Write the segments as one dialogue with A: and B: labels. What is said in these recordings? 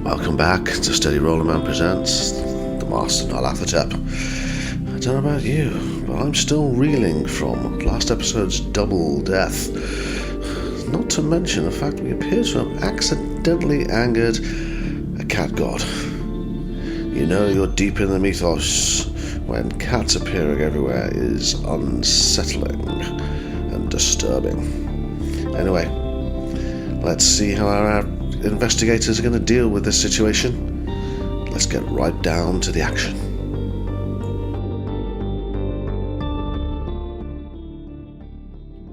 A: Welcome back to Steady Roller Man Presents The Master Nyarlathotep. I don't know about you, but I'm still reeling from last episode's double death. Not to mention the fact we appear to have accidentally angered a cat god. You know you're deep in the mythos when cats appearing everywhere is unsettling and disturbing. Anyway, let's see how our investigators are going to deal with this situation. Let's get right down to the action.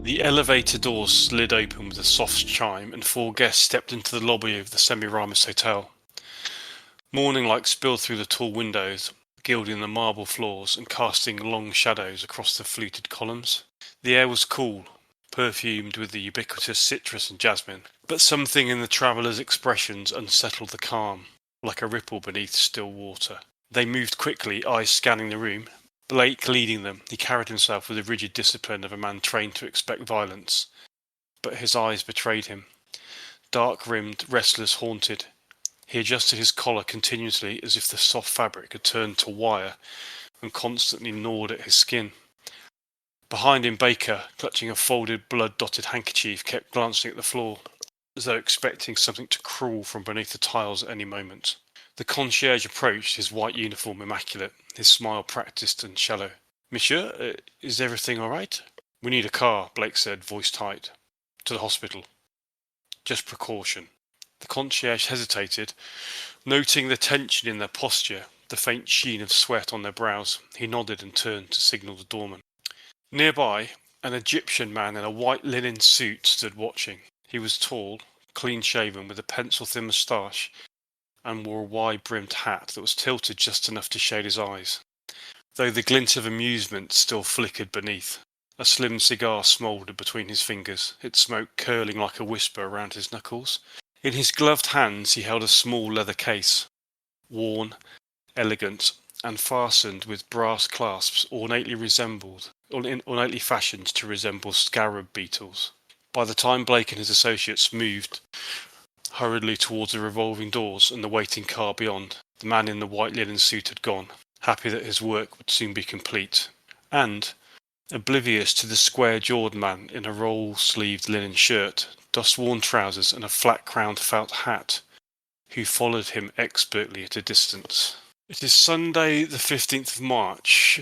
B: The elevator doors slid open with a soft chime, and 4 guests stepped into the lobby of the Semiramis Hotel. Morning light spilled through the tall windows, gilding the marble floors and casting long shadows across the fluted columns. The air was cool, perfumed with the ubiquitous citrus and jasmine, but something in the travellers' expressions unsettled the calm, like a ripple beneath still water. They moved quickly, eyes scanning the room. Blake leading them, he carried himself with the rigid discipline of a man trained to expect violence, but his eyes betrayed him. Dark-rimmed, restless, haunted. He adjusted his collar continuously as if the soft fabric had turned to wire and constantly gnawed at his skin. Behind him, Baker, clutching a folded, blood-dotted handkerchief, kept glancing at the floor, as though expecting something to crawl from beneath the tiles at any moment. The concierge approached, his white uniform immaculate, his smile practised and shallow. "Monsieur, is everything all right?" "We need a car," Blake said, voice tight. "To the hospital. Just precaution." The concierge hesitated, noting the tension in their posture, the faint sheen of sweat on their brows. He nodded and turned to signal the doorman. Nearby, an Egyptian man in a white linen suit stood watching. He was tall, clean-shaven, with a pencil-thin moustache, and wore a wide-brimmed hat that was tilted just enough to shade his eyes, though the glint of amusement still flickered beneath. A slim cigar smouldered between his fingers, its smoke curling like a whisper around his knuckles. In his gloved hands he held a small leather case, worn, elegant, and fastened with brass clasps ornately fashioned to resemble scarab beetles. By the time Blake and his associates moved hurriedly towards the revolving doors and the waiting car beyond, the man in the white linen suit had gone, happy that his work would soon be complete, and, oblivious to the square-jawed man in a roll-sleeved linen shirt, dust-worn trousers and a flat-crowned felt hat, who followed him expertly at a distance. It is Sunday the 15th of March,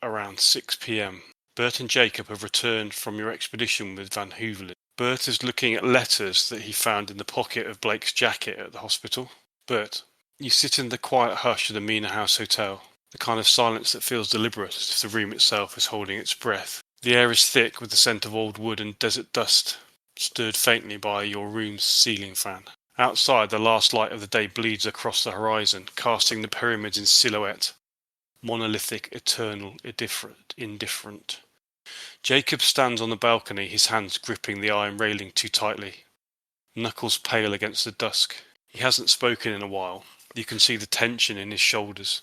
B: around 6 p.m. Bert and Jacob have returned from your expedition with Van Huvelen. Bert is looking at letters that he found in the pocket of Blake's jacket at the hospital. "Bert, you sit in the quiet hush of the Mina House Hotel, the kind of silence that feels deliberate as if the room itself is holding its breath. The air is thick with the scent of old wood and desert dust, stirred faintly by your room's ceiling fan. Outside, the last light of the day bleeds across the horizon, casting the pyramids in silhouette, monolithic, eternal, indifferent. Jacob stands on the balcony, his hands gripping the iron railing too tightly, knuckles pale against the dusk. He hasn't spoken in a while. You can see the tension in his shoulders,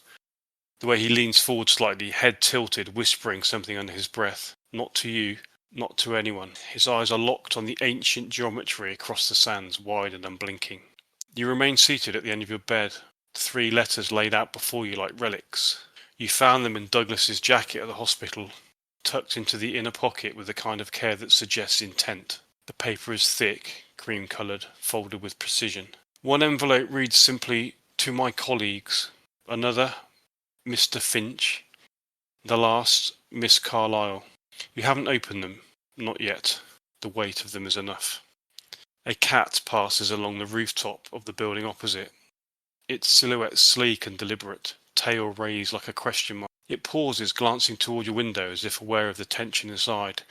B: the way he leans forward slightly, head tilted, whispering something under his breath. Not to you, not to anyone. His eyes are locked on the ancient geometry across the sands, wide and unblinking. You remain seated at the end of your bed, the 3 letters laid out before you like relics. You found them in Douglas's jacket at the hospital, tucked into the inner pocket with the kind of care that suggests intent. The paper is thick, cream-coloured, folded with precision. One envelope reads simply, "To my colleagues." Another, "Mr. Finch." The last, "Miss Carlyle." You haven't opened them, not yet. The weight of them is enough. A cat passes along the rooftop of the building opposite, its silhouette sleek and deliberate, tail raised like a question mark. It pauses, glancing toward your window as if aware of the tension inside.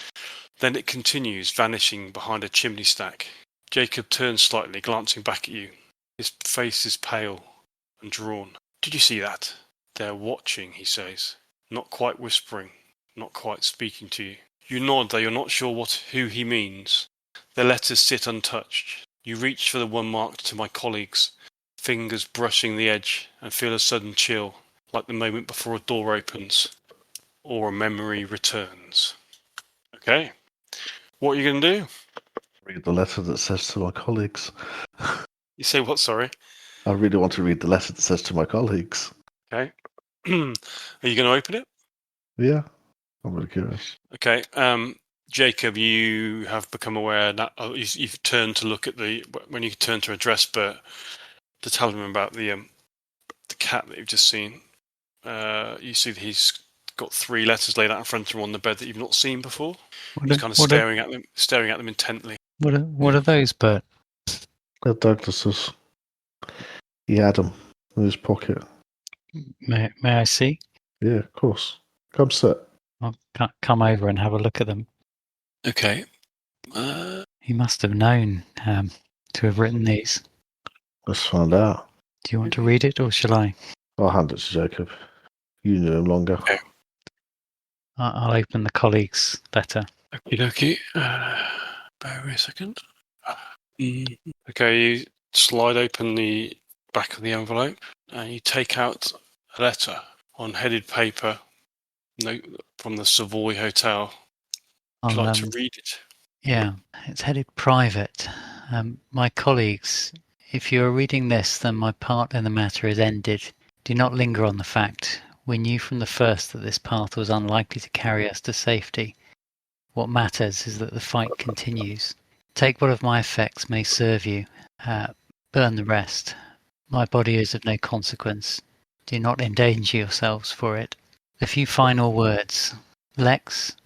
B: Then it continues, vanishing behind a chimney stack. Jacob turns slightly, glancing back at you. His face is pale and drawn. "Did you see that?" "They're watching," he says, not quite whispering, not quite speaking to you. You nod, though you're not sure who he means. The letters sit untouched. You reach for the one marked "To my colleagues," fingers brushing the edge, and feel a sudden chill, like the moment before a door opens, or a memory returns. Okay. What are you going to do?
A: Read the letter that says "To my colleagues."
B: You say what, sorry?
A: I really want to read the letter that says to my colleagues.
B: Okay. Are you going to open it?
A: Yeah, I'm really curious.
B: Okay. Jacob, you have become aware that you've turned to look at when you turn to address Bert to tell him about the cat that you've just seen. You see that he's got 3 letters laid out in front of him on the bed that you've not seen before. He's kind of staring at them intently.
C: What are those, Bert?
A: They're Douglas's. He had them in his pocket.
C: May I see?
A: Yeah, of course. Come sit.
C: I'll come over and have a look at them.
B: Okay.
C: He must have known to have written these.
A: Let's find out.
C: Do you want to read it, or shall I?
A: I'll hand it to Jacob. You knew him longer.
B: Okay.
C: I'll open the colleague's letter.
B: Okie dokie. Bear with me a second. Okay, you slide open the back of the envelope and you take out a letter on headed paper, note from the Savoy Hotel. Would you like to read it?
C: Yeah, it's headed private. My colleagues, if you are reading this, then my part in the matter is ended. Do not linger on the fact. We knew from the first that this path was unlikely to carry us to safety. What matters is that the fight continues. Take what of my effects may serve you. Burn the rest. My body is of no consequence. Do not endanger yourselves for it. A few final words. Lex,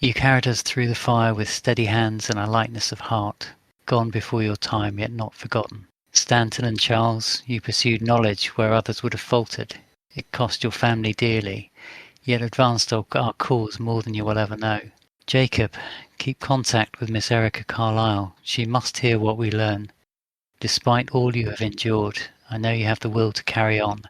C: you carried us through the fire with steady hands and a lightness of heart, gone before your time, yet not forgotten. Stanton and Charles, you pursued knowledge where others would have faltered. It cost your family dearly, yet advanced our cause more than you will ever know. Jacob, keep contact with Miss Erica Carlyle. She must hear what we learn. Despite all you have endured, I know you have the will to carry on,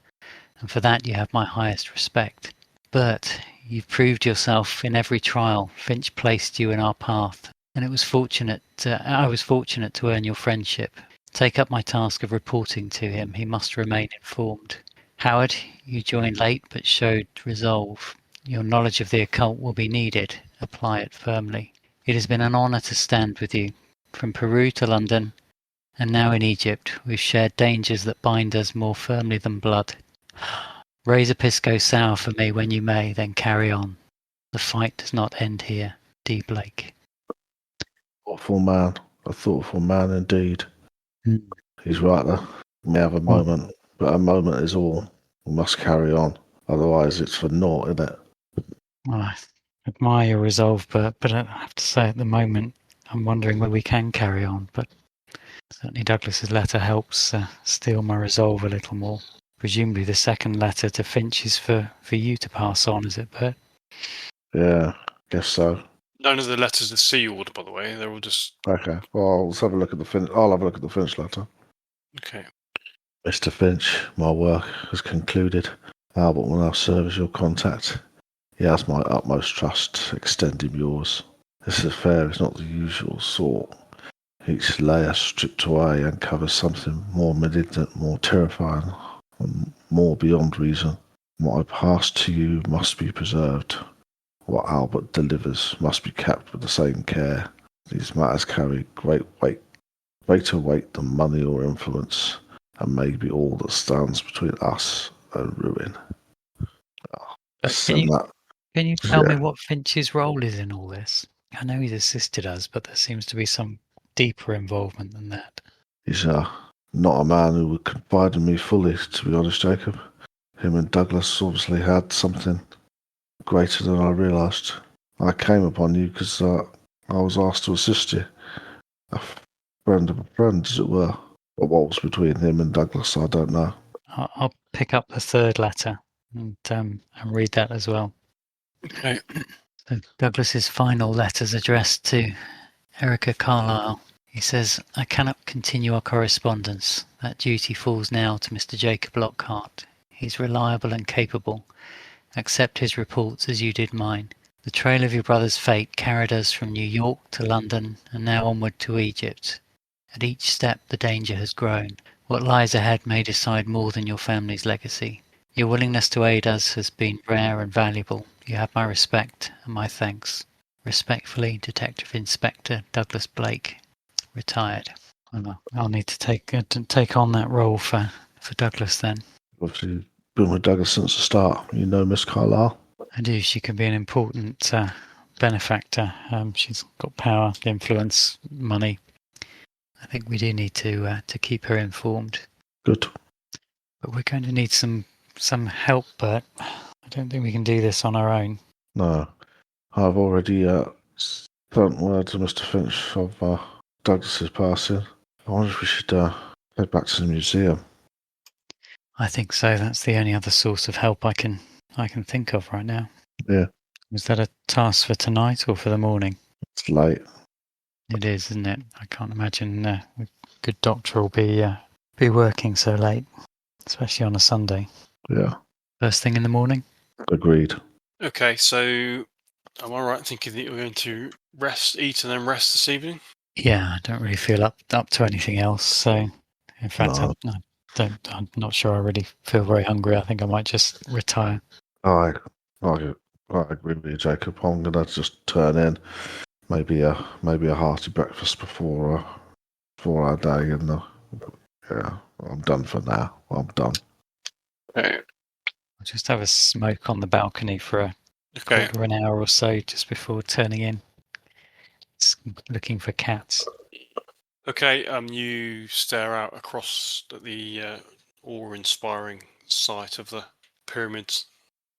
C: and for that you have my highest respect. Bert, you've proved yourself in every trial. Finch placed you in our path, and I was fortunate to earn your friendship. Take up my task of reporting to him. He must remain informed. Howard, you joined late but showed resolve. Your knowledge of the occult will be needed. Apply it firmly. It has been an honour to stand with you. From Peru to London, and now in Egypt, we've shared dangers that bind us more firmly than blood. Raise a pisco sour for me when you may, then carry on. The fight does not end here. D. Blake.
A: Thoughtful man. A thoughtful man indeed.
C: Mm.
A: He's right there. We may have a moment, but a moment is all. We must carry on. Otherwise, it's for naught, isn't it?
C: Well, I admire your resolve, but I have to say at the moment, I'm wondering whether we can carry on. But certainly Douglas's letter helps steel my resolve a little more. Presumably the second letter to Finch is for you to pass on, is it, Bert?
A: Yeah, guess so.
B: None of the letters are sealed, by the way. They're all just...
A: Okay, well, let's have a look at the Finch. I'll have a look at the Finch letter.
B: Okay.
A: Mr. Finch, my work has concluded. Albert will now serve as your contact. He has my utmost trust. Extend him yours. This affair is not the usual sort. Each layer stripped away uncovers something more malignant, more terrifying, and more beyond reason. What I pass to you must be preserved. What Albert delivers must be kept with the same care. These matters carry greater weight than money or influence, and may be all that stands between us and ruin.
C: Can you tell me what Finch's role is in all this? I know he's assisted us, but there seems to be some deeper involvement than that.
A: He's not a man who would confide in me fully, to be honest, Jacob. Him and Douglas obviously had something greater than I realised. I came upon you because I was asked to assist you. A friend of a friend, as it were. But what was between him and Douglas, I don't know.
C: I'll pick up the third letter and read that as well.
B: Okay.
C: So Douglas's final letter's addressed to Erica Carlyle. He says, I cannot continue our correspondence. That duty falls now to Mr. Jacob Lockhart. He's reliable and capable. Accept his reports as you did mine. The trail of your brother's fate carried us from New York to London and now onward to Egypt. At each step the danger has grown. What lies ahead may decide more than your family's legacy. Your willingness to aid us has been rare and valuable. You have my respect and my thanks. Respectfully, Detective Inspector Douglas Blake, retired. I'll need to take on that role for Douglas then.
A: Obviously, you've been with Douglas since the start. You know Miss Carlisle.
C: I do. She can be an important benefactor. She's got power, influence, money. I think we do need to keep her informed.
A: Good.
C: But we're going to need some help, Bert. I don't think we can do this on our own.
A: No, I've already sent word to Mr. Finch of Douglas's passing. I wonder if we should head back to the museum.
C: I think so. That's the only other source of help I can think of right now.
A: Yeah.
C: Was that a task for tonight or for the morning?
A: It's late.
C: It is, isn't it? I can't imagine a good doctor will be working so late, especially on a Sunday.
A: Yeah.
C: First thing in the morning?
A: Agreed.
B: Okay, so am I right in thinking that you're going to rest, eat, and then rest this evening?
C: Yeah, I don't really feel up to anything else. So, in fact,
A: No.
C: I'm not sure I really feel very hungry. I think I might just retire.
A: I agree with you, Jacob. I'm gonna just turn in, maybe a hearty breakfast before our day, and yeah, I'm done for now. I'm done.
B: Okay.
C: I'll just have a smoke on the balcony for a quarter of an hour or so just before turning in. It's looking for cats.
B: Okay, you stare out across the awe-inspiring sight of the pyramids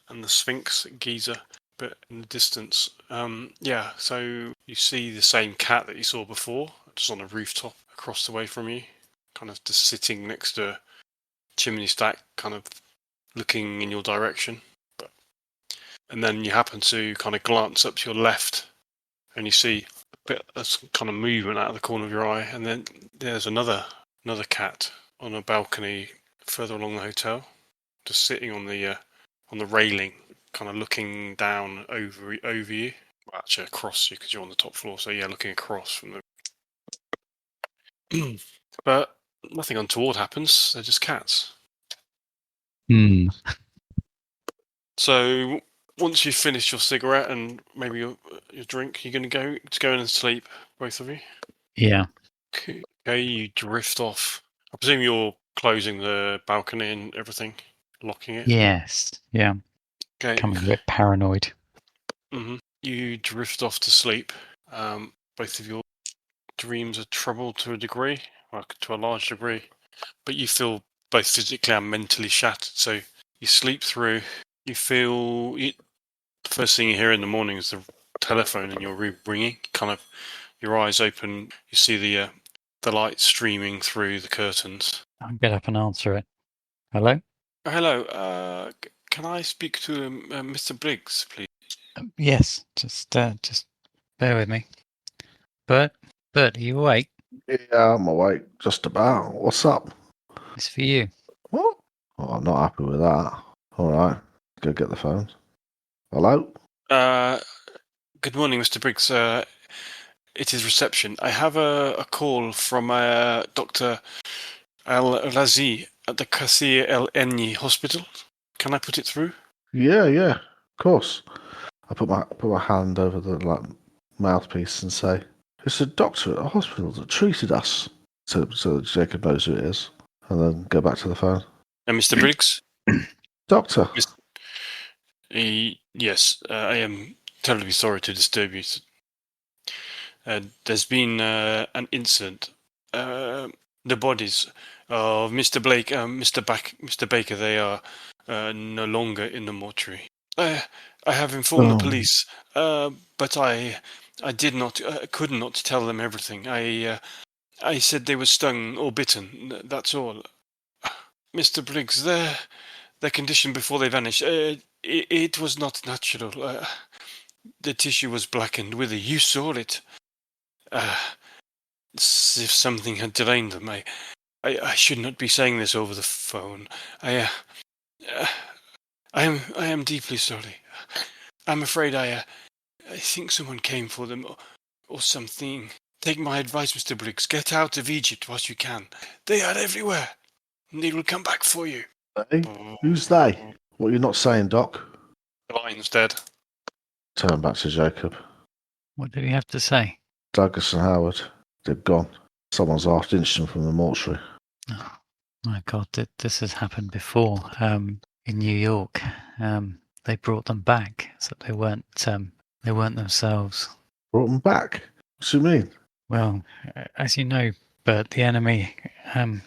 B: and the Sphinx at Giza, but in the distance, so you see the same cat that you saw before, just on a rooftop across the way from you, kind of just sitting next to a chimney stack, kind of looking in your direction. And then you happen to kind of glance up to your left, and you see bit of kind of movement out of the corner of your eye, and then there's another cat on a balcony further along the hotel, just sitting on the railing, kind of looking down over you. Well, actually across you because you're on the top floor, so yeah, looking across from the. But nothing untoward happens. They're just cats. So once you've finished your cigarette and maybe your drink, you're going to go in and sleep, both of you?
C: Yeah.
B: Okay, you drift off. I presume you're closing the balcony and everything, locking it?
C: Yes. Yeah.
B: Okay.
C: Becoming a bit paranoid.
B: Mm-hmm. You drift off to sleep. Both of your dreams are troubled to a degree, or to a large degree, but you feel both physically and mentally shattered. So you sleep through. You feel the first thing you hear in the morning is the telephone in your room ringing. Kind of, your eyes open. You see the light streaming through the curtains.
C: I'll get up and answer it. Hello?
B: Hello. Can I speak to Mr. Briggs, please?
C: Yes. Just bear with me. Bert, are you awake?
A: Yeah, I'm awake. Just about. What's up?
C: It's for you.
A: What? Oh, I'm not happy with that. All right, go get the phone. Hello?
B: Good morning, Mr. Briggs. It is reception. I have a call from Dr. Al-Razi at the Qasir El-Enni Hospital. Can I put it through?
A: Yeah, of course. I put my hand over the mouthpiece and say, "It's a doctor at a hospital that treated us," so that Jacob knows who it is, and then go back to the phone.
B: Mr. Briggs?
A: Doctor.
B: Yes, I am terribly sorry to disturb you. There's been an incident. The bodies of Mr. Blake, Mr. Baker, they are no longer in the mortuary. I have informed the police, but I could not tell them everything. I said they were stung or bitten. That's all. Mr. Briggs, their condition before they vanished, it was not natural. The tissue was blackened with it. You saw it. As if something had drained them. I should not be saying this over the phone. I am deeply sorry. I'm afraid I think someone came for them or something. Take my advice, Mr. Briggs. Get out of Egypt whilst you can. They are everywhere. And they will come back for you.
A: They? Who's they? What you're not saying, Doc?
B: The lion's dead.
A: Turn back to Jacob.
C: What did he have to say?
A: Douglas and Howard, they're gone. Someone's half-inched them from the mortuary.
C: Oh, my God, this has happened before. In New York, they brought them back, so they weren't themselves.
A: Brought them back? What do you mean?
C: Well, as you know, Bert, the enemy, the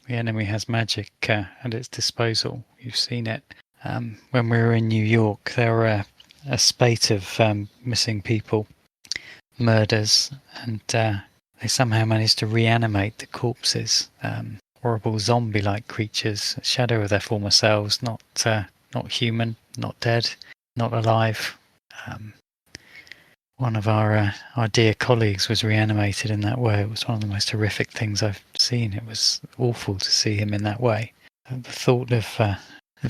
C: enemy has magic at its disposal. You've seen it. When we were in New York, there were a spate of missing people, murders, and they somehow managed to reanimate the corpses. Horrible zombie-like creatures, a shadow of their former selves, not human, not dead, not alive. One of our dear colleagues was reanimated in that way. It was one of the most horrific things I've seen. It was awful to see him in that way. And the thought of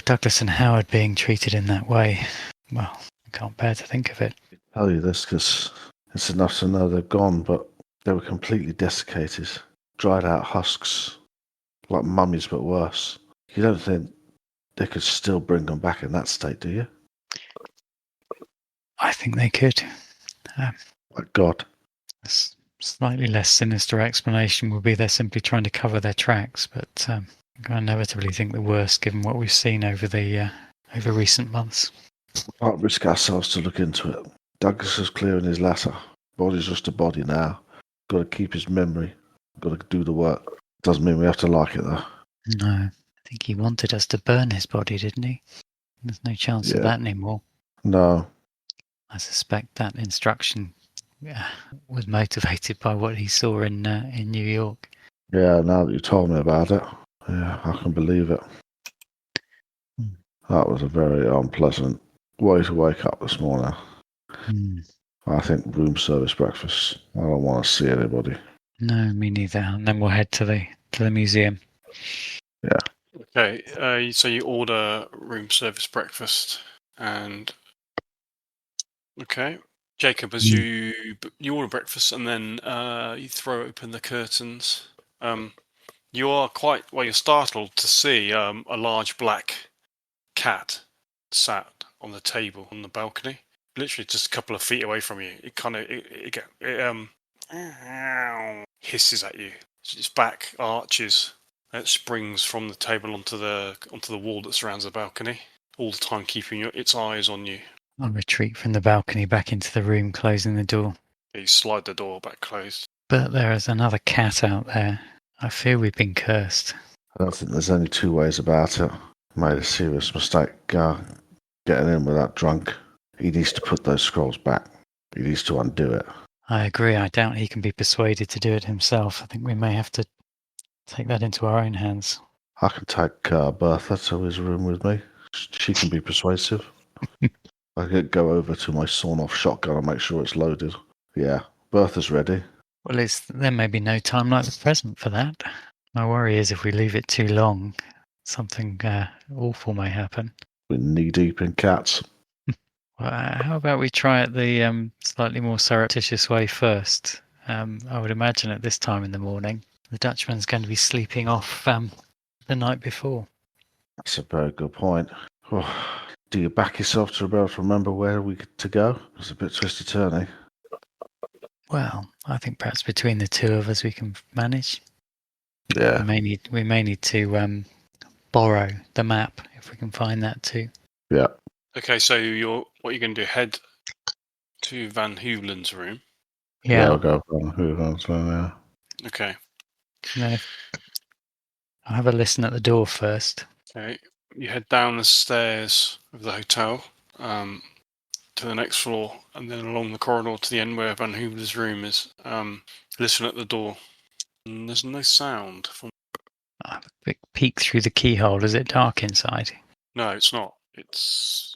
C: Douglas and Howard being treated in that way, well, I can't bear to think of it.
A: I tell you this because it's enough to know they're gone, but they were completely desiccated, dried out husks, like mummies but worse. You don't think they could still bring them back in that state, do you?
C: I think they could.
A: My God.
C: A slightly less sinister explanation would be they're simply trying to cover their tracks, but I inevitably think the worst given what we've seen over recent months.
A: We can't risk ourselves to look into it. Douglas is clearing his letter. Body's just a body now. Got to keep his memory. Got to do the work. Doesn't mean we have to like it, though.
C: No, I think he wanted us to burn his body, didn't he? There's no chance of that anymore.
A: No.
C: I suspect that instruction was motivated by what he saw in New York.
A: Yeah, now that you told me about it, yeah, I can believe it. That was a very unpleasant way to wake up this morning. I think room service breakfast. I don't want to see anybody.
C: No, me neither. And then we'll head to the museum.
A: Yeah.
B: Okay, so you order room service breakfast, and okay, Jacob, as you order breakfast, and then you throw open the curtains. You're startled to see a large black cat sat on the table on the balcony, literally just a couple of feet away from you. It hisses at you. Its back arches. It springs from the table onto the wall that surrounds the balcony, all the time keeping its eyes on you.
C: I'll retreat from the balcony back into the room, closing the door.
B: You slide the door back closed.
C: But there is another cat out there. I fear we've been cursed.
A: I don't think there's only two ways about it. Made a serious mistake getting in with that drunk. He needs to put those scrolls back. He needs to undo it.
C: I agree. I doubt he can be persuaded to do it himself. I think we may have to take that into our own hands.
A: I can take Bertha to his room with me. She can be persuasive. I could go over to my sawn-off shotgun and make sure it's loaded. Yeah, Bertha's ready.
C: Well, there may be no time like the present for that. My worry is if we leave it too long, something awful may happen.
A: We're knee-deep in cats.
C: Well, how about we try it the slightly more surreptitious way first? I would imagine at this time in the morning, the Dutchman's going to be sleeping off the night before.
A: That's a very good point. Oh, do you back yourself to be able to remember where we to go? It's a bit twisty-turny.
C: Well, I think perhaps between the two of us we can manage.
A: Yeah.
C: We may need to borrow the map if we can find that too.
A: Yeah.
B: Okay, so what you're going to do? Head to Van Hoovelin's room.
C: Yeah,
A: I'll go from Hoovelin's room. Yeah.
B: Okay.
C: No, I'll have a listen at the door first.
B: Okay. You head down the stairs of the hotel to the next floor, and then along the corridor to the end where Van Hoovelin's room is. Listen at the door. And there's no sound from.
C: I'll have a quick peek through the keyhole. Is it dark inside?
B: No, it's not. It's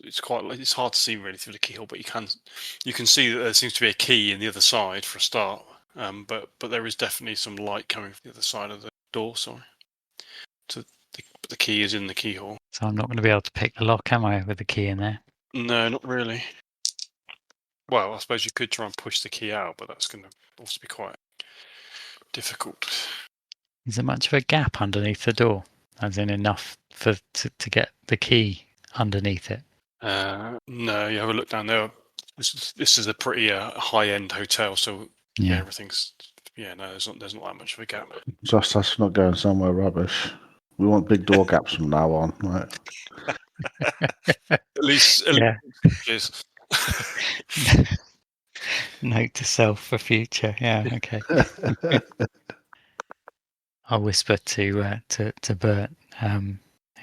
B: hard to see really through the keyhole, but you can see that there seems to be a key in the other side for a start. But there is definitely some light coming from the other side of the door. Sorry. The key is in the keyhole.
C: So I'm not going to be able to pick the lock, am I, with the key in there?
B: No, not really. Well, I suppose you could try and push the key out, but that's going to also be quite difficult.
C: Is there much of a gap underneath the door? As in enough to get the key underneath it?
B: No, you have a look down there. This is a pretty high-end hotel, so yeah, everything's Yeah, no, there's not that much of a gap.
D: Just us not going somewhere rubbish. We want big door gaps from now on, right?
B: At least,
C: Yeah.
B: please.
C: Note to self for future. Yeah, okay. I'll whisper to Bert.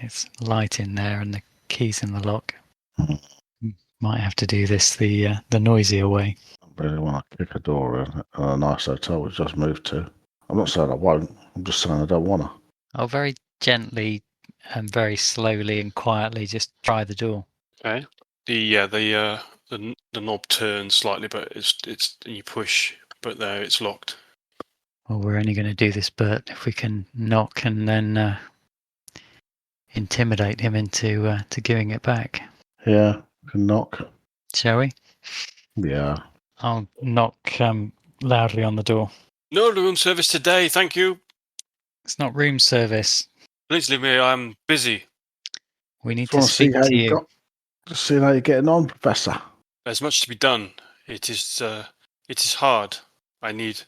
C: It's light in there and the key's in the lock. Might have to do this the noisier way.
D: I really want to kick a door in a nice hotel we've just moved to. I'm not saying I won't. I'm just saying I don't want to.
C: I'll very gently and very slowly and quietly just try the door.
B: Okay. The knob turns slightly, but it's you push, but there it's locked.
C: Well, we're only going to do this, Bert, if we can knock and then intimidate him into to giving it back.
D: Yeah, can knock.
C: Shall we?
D: Yeah.
C: I'll knock loudly on the door.
B: No room service today, thank you.
C: It's not room service.
B: Please leave me. I'm busy.
C: We need
D: Just
C: to
D: want to see
C: speak
D: how
C: to
D: you
C: you.
D: got. Just seeing how you're getting on, Professor.
B: There's much to be done. It is hard. I need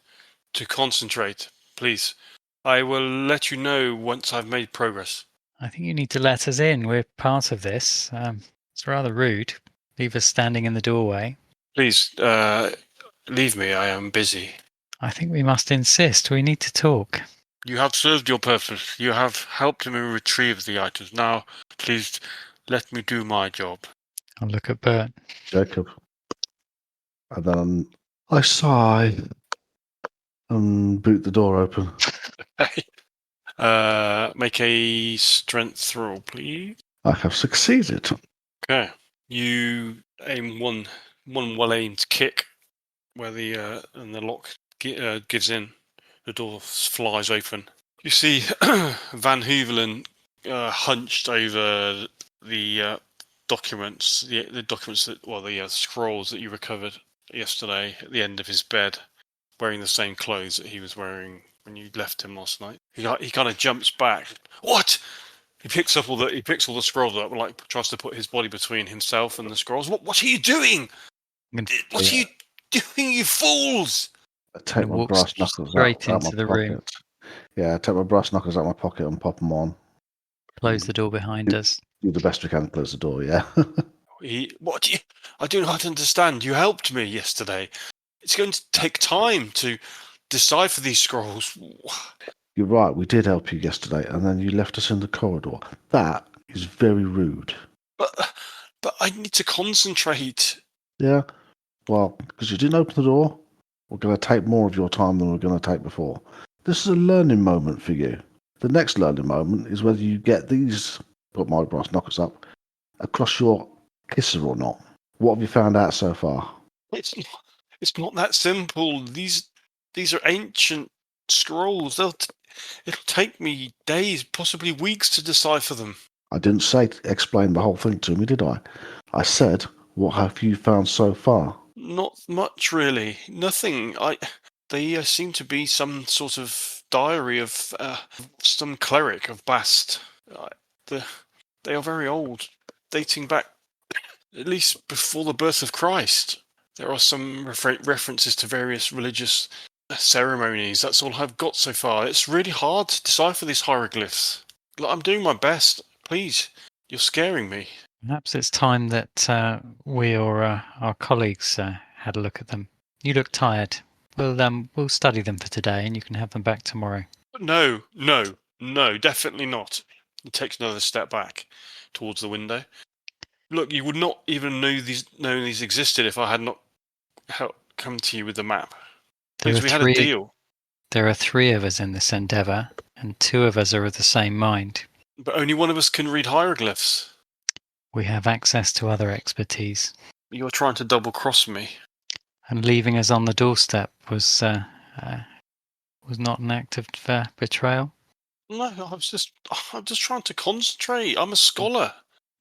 B: to concentrate. Please, I will let you know once I've made progress.
C: I think you need to let us in. We're part of this. It's rather rude. Leave us standing in the doorway.
B: Please, leave me. I am busy.
C: I think we must insist. We need to talk.
B: You have served your purpose. You have helped me retrieve the items. Now, please, let me do my job.
C: I'll look at Bert.
D: Jacob. And then I sigh and boot the door open.
B: Make a strength roll, please.
D: I have succeeded.
B: Okay. You aim one well-aimed kick where the lock gives in. The door flies open. You see Van Hoevelen hunched over the documents, the documents the scrolls that you recovered yesterday at the end of his bed, wearing the same clothes that he was wearing when you left him last night. He kind of jumps back. What? He picks all the scrolls up and tries to put his body between himself and the scrolls. What are you doing? What are you doing, you fools?
D: I take my brass knuckles
C: straight
D: out
C: into
D: my
C: the
D: pocket.
C: room.
D: Yeah, I take my brass knuckles out of my pocket and pop them on.
C: Close the door behind us.
D: Do the best we can to close the door, yeah.
B: I do not understand. You helped me yesterday. It's going to take time to decipher these scrolls.
D: You're right, we did help you yesterday, and then you left us in the corridor. That is very rude.
B: But I need to concentrate.
D: Yeah, well, because you didn't open the door, we're going to take more of your time than we're going to take before. This is a learning moment for you. The next learning moment is whether you get these, put my brass knuckles up, across your kisser or not. What have you found out so far?
B: It's not that simple. These are ancient scrolls. It'll take me days, possibly weeks to decipher them.
D: I didn't say explain the whole thing to me, did I? I said, what have you found so far?
B: Not much, really. Nothing. They seem to be some sort of diary of some cleric of Bast. They are very old, dating back at least before the birth of Christ. There are some references to various religious ceremonies. That's all I've got so far. It's really hard to decipher these hieroglyphs. I'm doing my best. Please, you're scaring me.
C: Perhaps it's time that we or our colleagues had a look at them. You look tired. We'll study them for today, and you can have them back tomorrow.
B: No, definitely not. He takes another step back towards the window. Look, you would not even know these existed if I had not come to you with the map. Please, we had a deal.
C: There are 3 of us in this endeavour, and 2 of us are of the same mind.
B: But only one of us can read hieroglyphs.
C: We have access to other expertise.
B: You're trying to double-cross me.
C: And leaving us on the doorstep was not an act of betrayal.
B: No, I'm just trying to concentrate. I'm a scholar.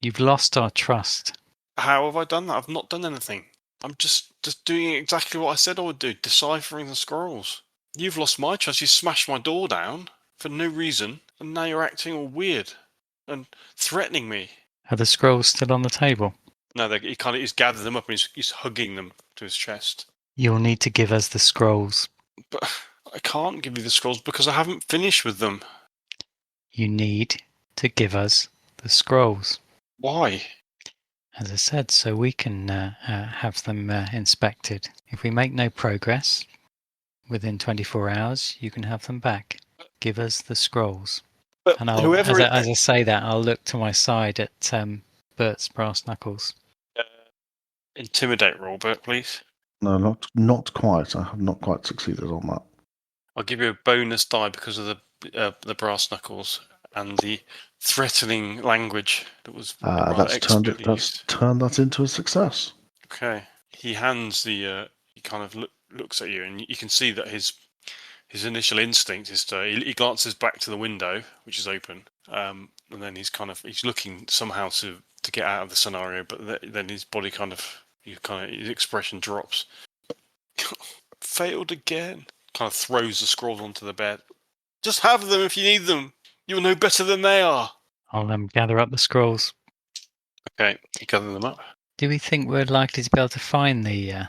C: You've lost our trust.
B: How have I done that? I've not done anything. I'm just doing exactly what I said I would do, deciphering the scrolls. You've lost my trust. You smashed my door down for no reason, and now you're acting all weird and threatening me.
C: Are the scrolls still on the table?
B: No, he's gathered them up and he's hugging them to his chest.
C: You'll need to give us the scrolls.
B: But I can't give you the scrolls because I haven't finished with them.
C: You need to give us the scrolls,
B: Why?
C: as I said, so we can have them inspected. If we make no progress within 24 hours, you can have them back. Give us the scrolls.
B: But
C: And I'll,
B: whoever
C: as I say that, I'll look to my side at Bert's brass knuckles.
B: Intimidate roll, Bert, please.
D: No, not quite. I have not quite succeeded on that.
B: I'll give you a bonus die because of the brass knuckles and the threatening language that was rather
D: That's
B: expertly used.
D: turned that into a success.
B: Okay. He hands the. He kind of looks at you, and you can see that his initial instinct is to. He glances back to the window, which is open, and then he's looking somehow to get out of the scenario, but then his body his expression drops. Failed again. Kind of throws the scrolls onto the bed. Just have them if you need them. You'll know better than they are.
C: I'll gather up the scrolls.
B: Okay, you gather them up.
C: Do we think we're likely to be able to find the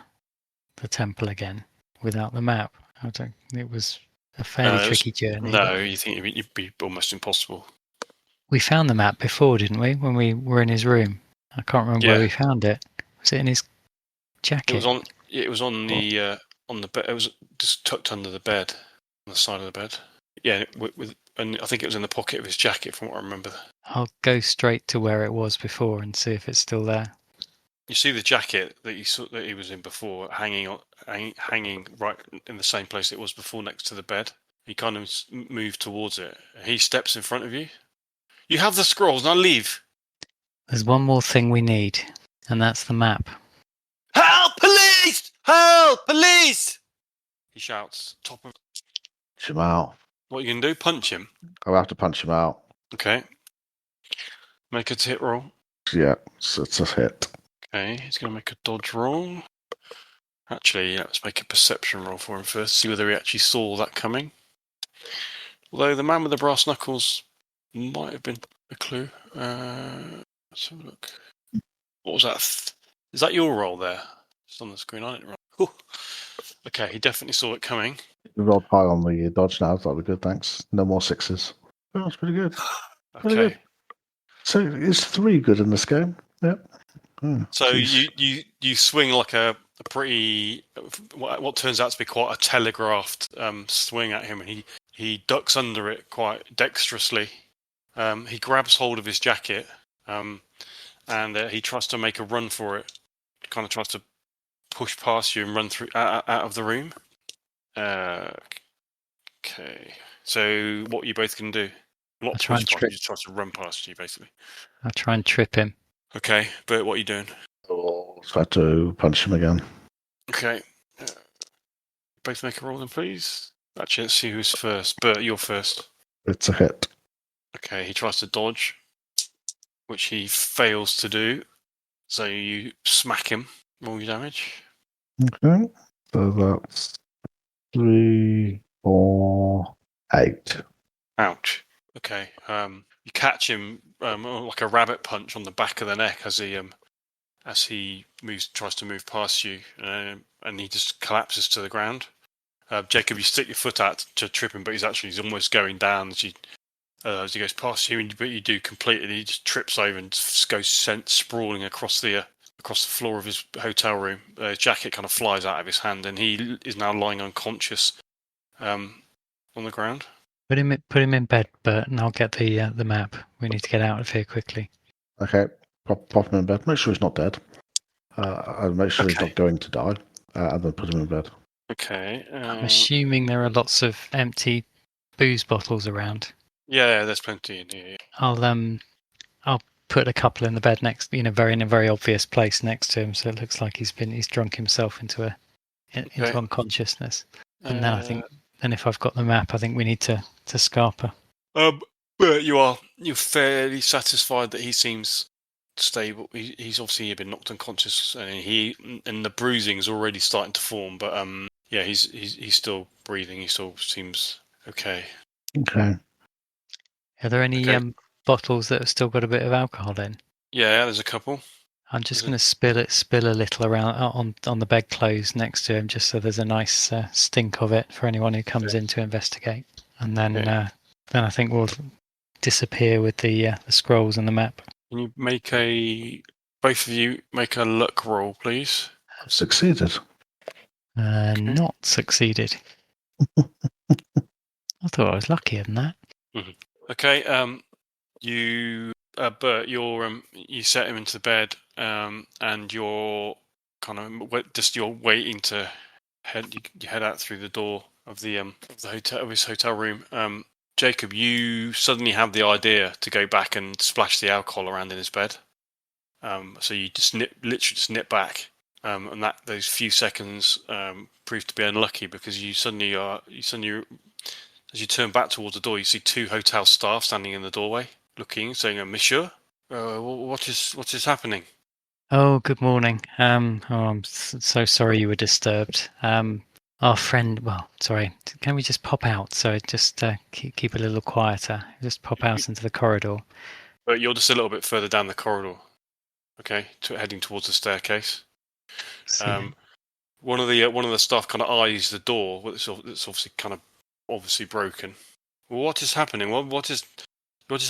C: temple again without the map? It was a fairly tricky journey.
B: No, you think it'd be almost impossible.
C: We found the map before, didn't we? When we were in his room. I can't remember where we found it. Was it in his jacket?
B: It was on the bed. It was just tucked under the bed, on the side of the bed. Yeah, and I think it was in the pocket of his jacket, from what I remember.
C: I'll go straight to where it was before and see if it's still there.
B: You see the jacket that you saw that he was in before, hanging right in the same place it was before, next to the bed. He kind of moved towards it. He steps in front of you. You have the scrolls. Now leave.
C: There's one more thing we need, and that's the map.
B: Help! Police! Help! Police! He shouts. Top of.
D: Punch him out.
B: What are you going to do? Punch him?
D: I'll have to punch him out.
B: Okay. Make a hit roll.
D: Yeah, it's a hit.
B: Okay, he's going to make a dodge roll. Actually, let's make a perception roll for him first, see whether he actually saw that coming. Although the man with the brass knuckles might have been a clue. Let's have a look. What was that? Is that your roll there? It's on the screen, I didn't roll. Okay, he definitely saw it coming.
D: We rolled high on the dodge now. That'll be good, thanks. No more sixes. Oh, that's pretty good. Pretty
B: Okay.
D: good. So is 3 good in this game? Yep.
B: So
D: geez.
B: you swing like a pretty, what turns out to be quite a telegraphed swing at him, and he ducks under it quite dexterously. He grabs hold of his jacket, and he tries to make a run for it. He kind of tries to push past you and run through out of the room. Okay. So what you both can do? Not
C: try and trip.
B: He just tries to run past you, basically.
C: I'll try and trip him.
B: Okay, Bert, what are you doing?
D: I'll try to punch him again.
B: Okay. Both make a roll then, please. Actually, let's see who's first. Bert, you're first.
D: It's a hit.
B: Okay, he tries to dodge, which he fails to do. So you smack him. Roll your damage.
D: Okay. So that's 3, 4, 8.
B: Ouch. Okay. You catch him like a rabbit punch on the back of the neck as he tries to move past you, and he just collapses to the ground. Jacob, you stick your foot out to trip him, but he's almost going down as he goes past you, but you do completely. He just trips over and goes sprawling across the floor of his hotel room. His jacket kind of flies out of his hand, and he is now lying unconscious on the ground.
C: Put him in bed, Bert, and I'll get the map. We need to get out of here quickly.
D: Okay. Pop him in bed. Make sure he's not dead. And make sure he's not going to die. And then put him in bed.
B: Okay.
C: I'm assuming there are lots of empty booze bottles around.
B: Yeah, there's plenty in here.
C: I'll put a couple in the bed next, in a very obvious place next to him, so it looks like he's drunk himself into unconsciousness. And then I think, if I've got the map, I think we need to Scarpa.
B: But you're fairly satisfied that he seems stable. He's obviously been knocked unconscious, and the bruising is already starting to form. But he's still breathing. He still seems okay.
D: Okay.
C: Are there any bottles that have still got a bit of alcohol in?
B: Yeah, there's a couple.
C: I'm just going to spill a little around on the bedclothes next to him, just so there's a nice stink of it for anyone who comes in to investigate. And then I think we'll disappear with the scrolls and the map.
B: Can you both of you make a luck roll, please?
D: I've succeeded.
C: Not succeeded. I thought I was luckier than that.
B: Mm-hmm. Okay. Bert, you set him into bed, and you're kind of you're waiting to head out through the door of the hotel, of his hotel room. Jacob, you suddenly have the idea to go back and splash the alcohol around in his bed. So you just literally nip back, and those few seconds proved to be unlucky because you suddenly as you turn back towards the door, you see two hotel staff standing in the doorway, looking, saying, "Monsieur, what is happening?"
C: Oh, good morning. I'm so sorry you were disturbed. Our friend, sorry, can we just pop out? So just keep a little quieter. Just pop out into the corridor.
B: But you're just a little bit further down the corridor, okay, heading towards the staircase. One of the staff kind of eyes the door. It's obviously broken. Well, what is happening? What is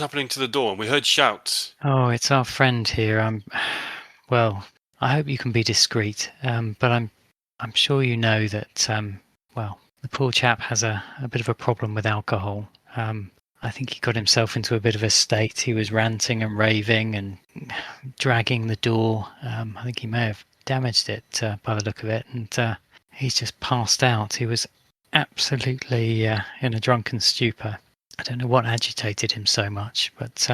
B: happening to the door? We heard shouts.
C: Oh, it's our friend here. Well, I hope you can be discreet. But I'm sure you know that. The poor chap has a bit of a problem with alcohol. I think he got himself into a bit of a state. He was ranting and raving and dragging the door. I think he may have damaged it by the look of it, and he's just passed out. He was absolutely in a drunken stupor. I don't know what agitated him so much, but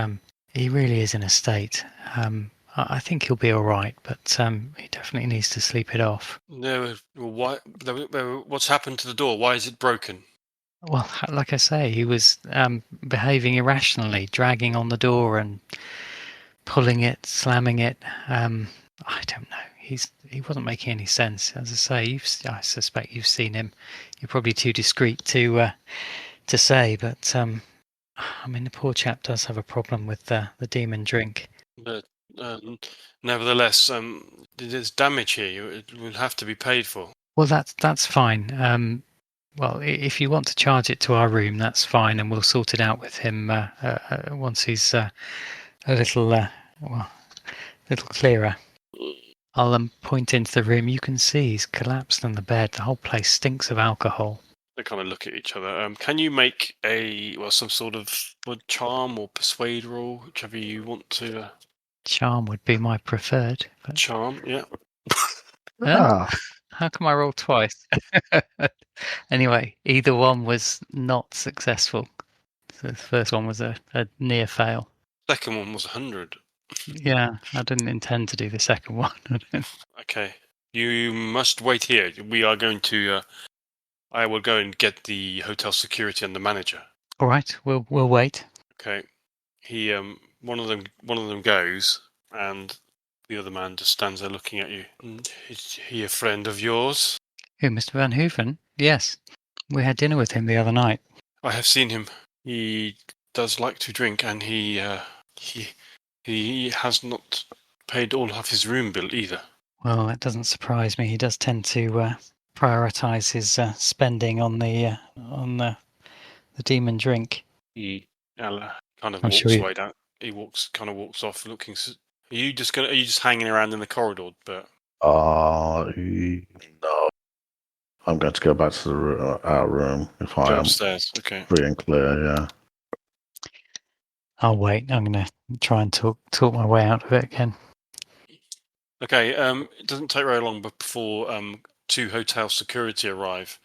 C: he really is in a state. I think he'll be all right, but he definitely needs to sleep it off.
B: No, what's happened to the door? Why is it broken?
C: Well, like I say, he was behaving irrationally, dragging on the door and pulling it, slamming it. I don't know. He wasn't making any sense. As I say, I suspect you've seen him. You're probably too discreet to say, but the poor chap does have a problem with the demon drink.
B: But nevertheless, there's damage here. It will have to be paid for.
C: Well, that's fine. If you want to charge it to our room, that's fine, and we'll sort it out with him once he's a little clearer. I'll point into the room. You can see he's collapsed on the bed. The whole place stinks of alcohol.
B: They kind of look at each other. Can you make some sort of charm or persuade roll, whichever you want to?
C: Charm would be my preferred. But...
B: Charm, yeah.
C: How come I roll twice? Anyway, either one was not successful. So the first one was a near fail.
B: Second one was 100.
C: Yeah, I didn't intend to do the second one.
B: Okay. You must wait here. We are going to... I will go and get the hotel security and the manager.
C: All right, we'll wait.
B: Okay. He one of them goes, and the other man just stands there looking at you. Is he a friend of yours?
C: Who, Mr. Van Hooven? Yes. We had dinner with him the other night.
B: I have seen him. He does like to drink, and he has not paid all of his room bill either.
C: Well, that doesn't surprise me. He does tend to prioritise his spending on the demon drink.
B: He kind of walks way down. He walks off, looking. Are you just hanging around in the corridor, Bert?
D: No. I'm going to go back to our room if I am
B: upstairs. Okay.
D: Free and clear. Yeah.
C: I'll wait. I'm going to try and talk my way out of it again.
B: Okay. It doesn't take very long before two hotel security arrive,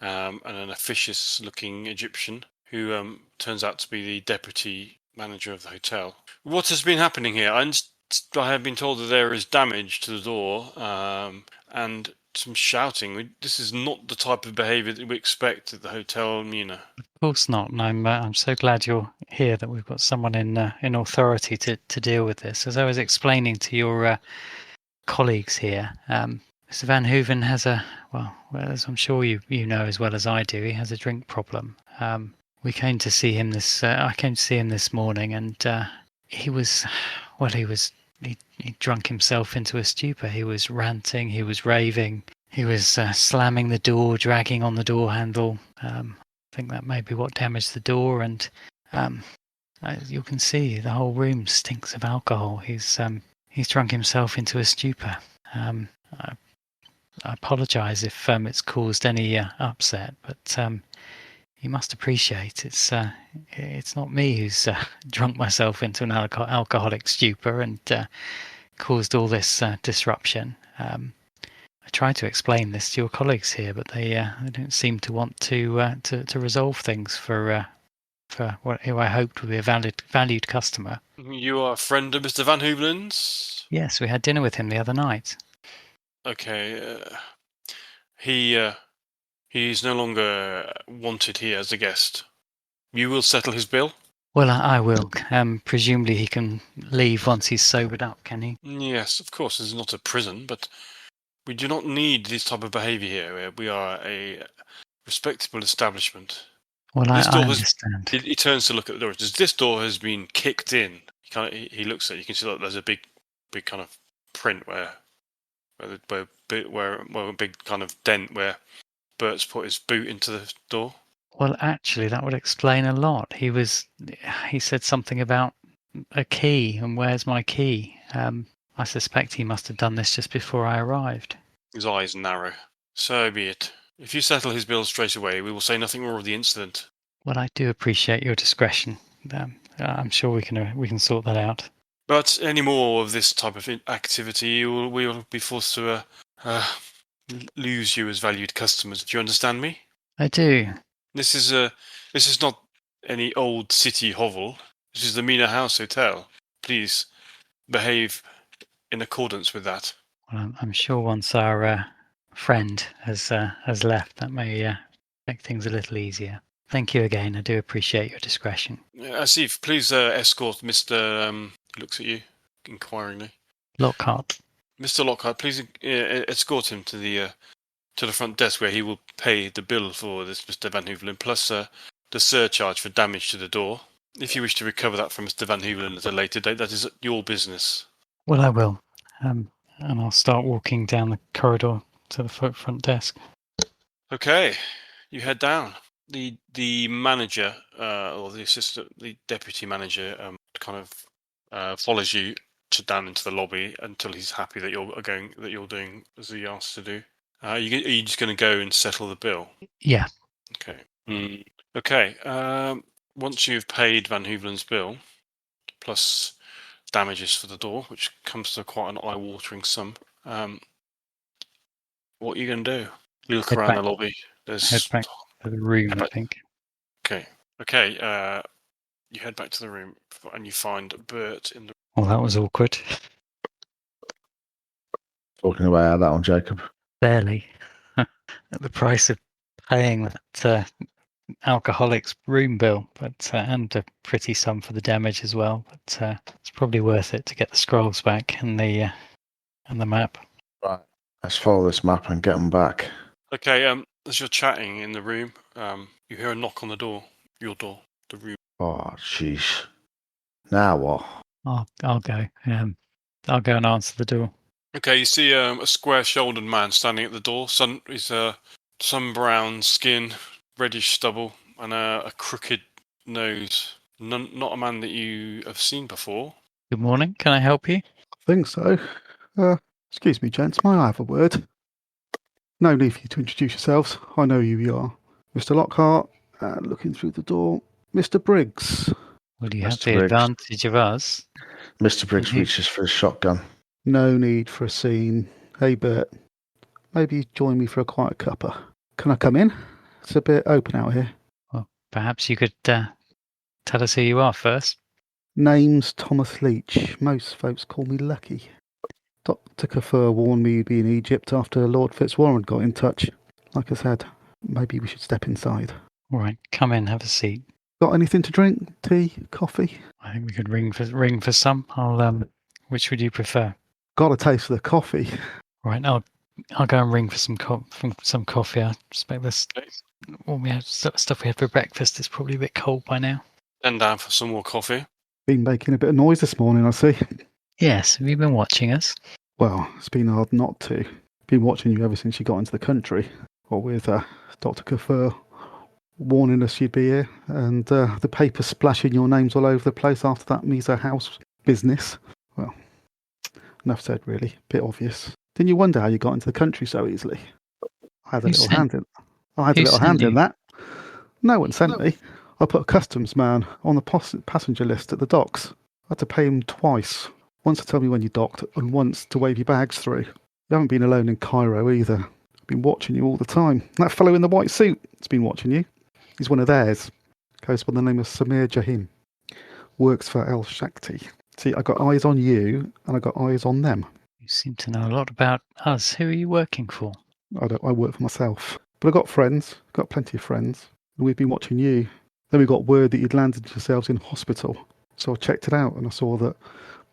B: and an officious-looking Egyptian who turns out to be the deputy manager of the hotel. What has been happening here? I have been told that there is damage to the door and some shouting. This is not the type of behaviour that we expect at the Hotel Muna.
C: Of course not, and I'm so glad you're here, that we've got someone in authority to deal with this. As I was explaining to your colleagues here, Mr. Van Hooven has as I'm sure you know as well as I do, he has a drink problem. We came to see him I came to see him this morning, and he was he drunk himself into a stupor. He was ranting, he was raving, he was slamming the door, dragging on the door handle. I think that may be what damaged the door, and you can see the whole room stinks of alcohol. He's drunk himself into a stupor. I apologise if it's caused any upset, but you must appreciate it's not me who's drunk myself into an alcoholic stupor and caused all this disruption. I tried to explain this to your colleagues here, but they don't seem to want to resolve things for who I hoped would be a valued customer.
B: You are a friend of Mr. Van Hoovelin's?
C: Yes, we had dinner with him the other night.
B: Okay. He's no longer wanted here as a guest. You will settle his bill?
C: Well, I will. Presumably he can leave once he's sobered up, can he?
B: Yes, of course. This is not a prison, but we do not need this type of behaviour here. We are a respectable establishment.
C: Well, I understand.
B: He turns to look at the door. This door has been kicked in. He looks at it. You can see that there's a big kind of print where a big kind of dent where Bert's put his boot into the door.
C: Well, actually, that would explain a lot. He said something about a key, and where's my key? I suspect he must have done this just before I arrived.
B: His eyes narrow. So be it. If you settle his bill straight away, we will say nothing more of the incident.
C: Well, I do appreciate your discretion. I'm sure we can sort that out.
B: But any more of this type of activity, we will be forced to lose you as valued customers. Do you understand me?
C: I do.
B: This is not any old city hovel. This is the Mina House Hotel. Please behave in accordance with that.
C: Well, I'm sure once our friend has left, that may make things a little easier. Thank you again. I do appreciate your discretion.
B: Asif, please escort Mr. Looks at you inquiringly.
C: Lockhart.
B: Mr. Lockhart, please escort him to the front desk where he will pay the bill for this Mr. Van Hoevelen, plus the surcharge for damage to the door. If you wish to recover that from Mr. Van Hoevelen at a later date, that is your business.
C: Well, I will. And I'll start walking down the corridor to the front desk.
B: Okay, you head down. The manager or the deputy manager kind of follows you down into the lobby until he's happy that you're doing as he asked to do. Are you just going to go and settle the bill?
C: Yeah.
B: Okay. Okay. Once you've paid Van Hoovelen's bill, plus damages for the door, which comes to quite an eye-watering sum, what are you going to do? You look around the lobby.
C: Head back to the room, I think.
B: Okay. You head back to the room and you find Bert in the.
C: Well, that was awkward.
D: Talking about that one, Jacob.
C: Barely. At the price of paying that alcoholic's room bill, but and a pretty sum for the damage as well. But it's probably worth it to get the scrolls back and the map.
D: Right. Let's follow this map and get them back.
B: Okay. As you're chatting in the room, you hear a knock on the door. Your door. The room.
D: Oh, jeez. Now what?
C: I'll go. I'll go and answer the door.
B: Okay, you see a square-shouldered man standing at the door. He's sun-brown skin, reddish stubble, and a crooked nose. Not a man that you have seen before.
C: Good morning. Can I help you?
E: I think so. Excuse me, gents. May I have a word? No need for you to introduce yourselves. I know who you are. Mr. Lockhart, looking through the door. Mr. Briggs.
C: Well, you have
D: Mr.
C: the
D: Briggs.
C: advantage of us.
D: Mr. Briggs reaches for his shotgun.
E: No need for a scene. Hey, Bert. Maybe join me for a quiet cuppa. Can I come in? It's a bit open out here.
C: Well, perhaps you could tell us who you are first.
E: Name's Thomas Leach. Most folks call me Lucky. Dr. Kafur warned me you'd be in Egypt after Lord Fitzwarren got in touch. Like I said, maybe we should step inside.
C: All right, come in, have a seat.
E: Got anything to drink? Tea? Coffee?
C: I think we could ring for some. Which would you prefer?
E: Got a taste of the coffee.
C: Right, I'll go and ring for some coffee. I expect this all we had stuff we had for breakfast is probably a bit cold by now.
B: And down for some more coffee.
E: Been making a bit of noise this morning, I see.
C: Yes, have you been watching us?
E: Well, it's been hard not to. Been watching you ever since you got into the country. Or with Dr. Kafur warning us you'd be here, and the paper splashing your names all over the place after that Miso House business. Well, enough said, really. Bit obvious. Didn't you wonder how you got into the country so easily? I had a
C: Who
E: little
C: sent-
E: hand in. I had a
C: who
E: little
C: sent
E: hand
C: you?
E: in that. No one sent me. I put a customs man on the passenger list at the docks. I had to pay him twice. Once to tell me when you docked, and once to wave your bags through. You haven't been alone in Cairo either. I've been watching you all the time. That fellow in the white suit has been watching you. He's one of theirs. Goes by the name of Samir Jahim. Works for El Shakti. See, I got eyes on you, and I got eyes on them.
C: You seem to know a lot about us. Who are you working for?
E: I work for myself. But I've got friends. I've got plenty of friends. And we've been watching you. Then we got word that you'd landed yourselves in hospital. So I checked it out, and I saw that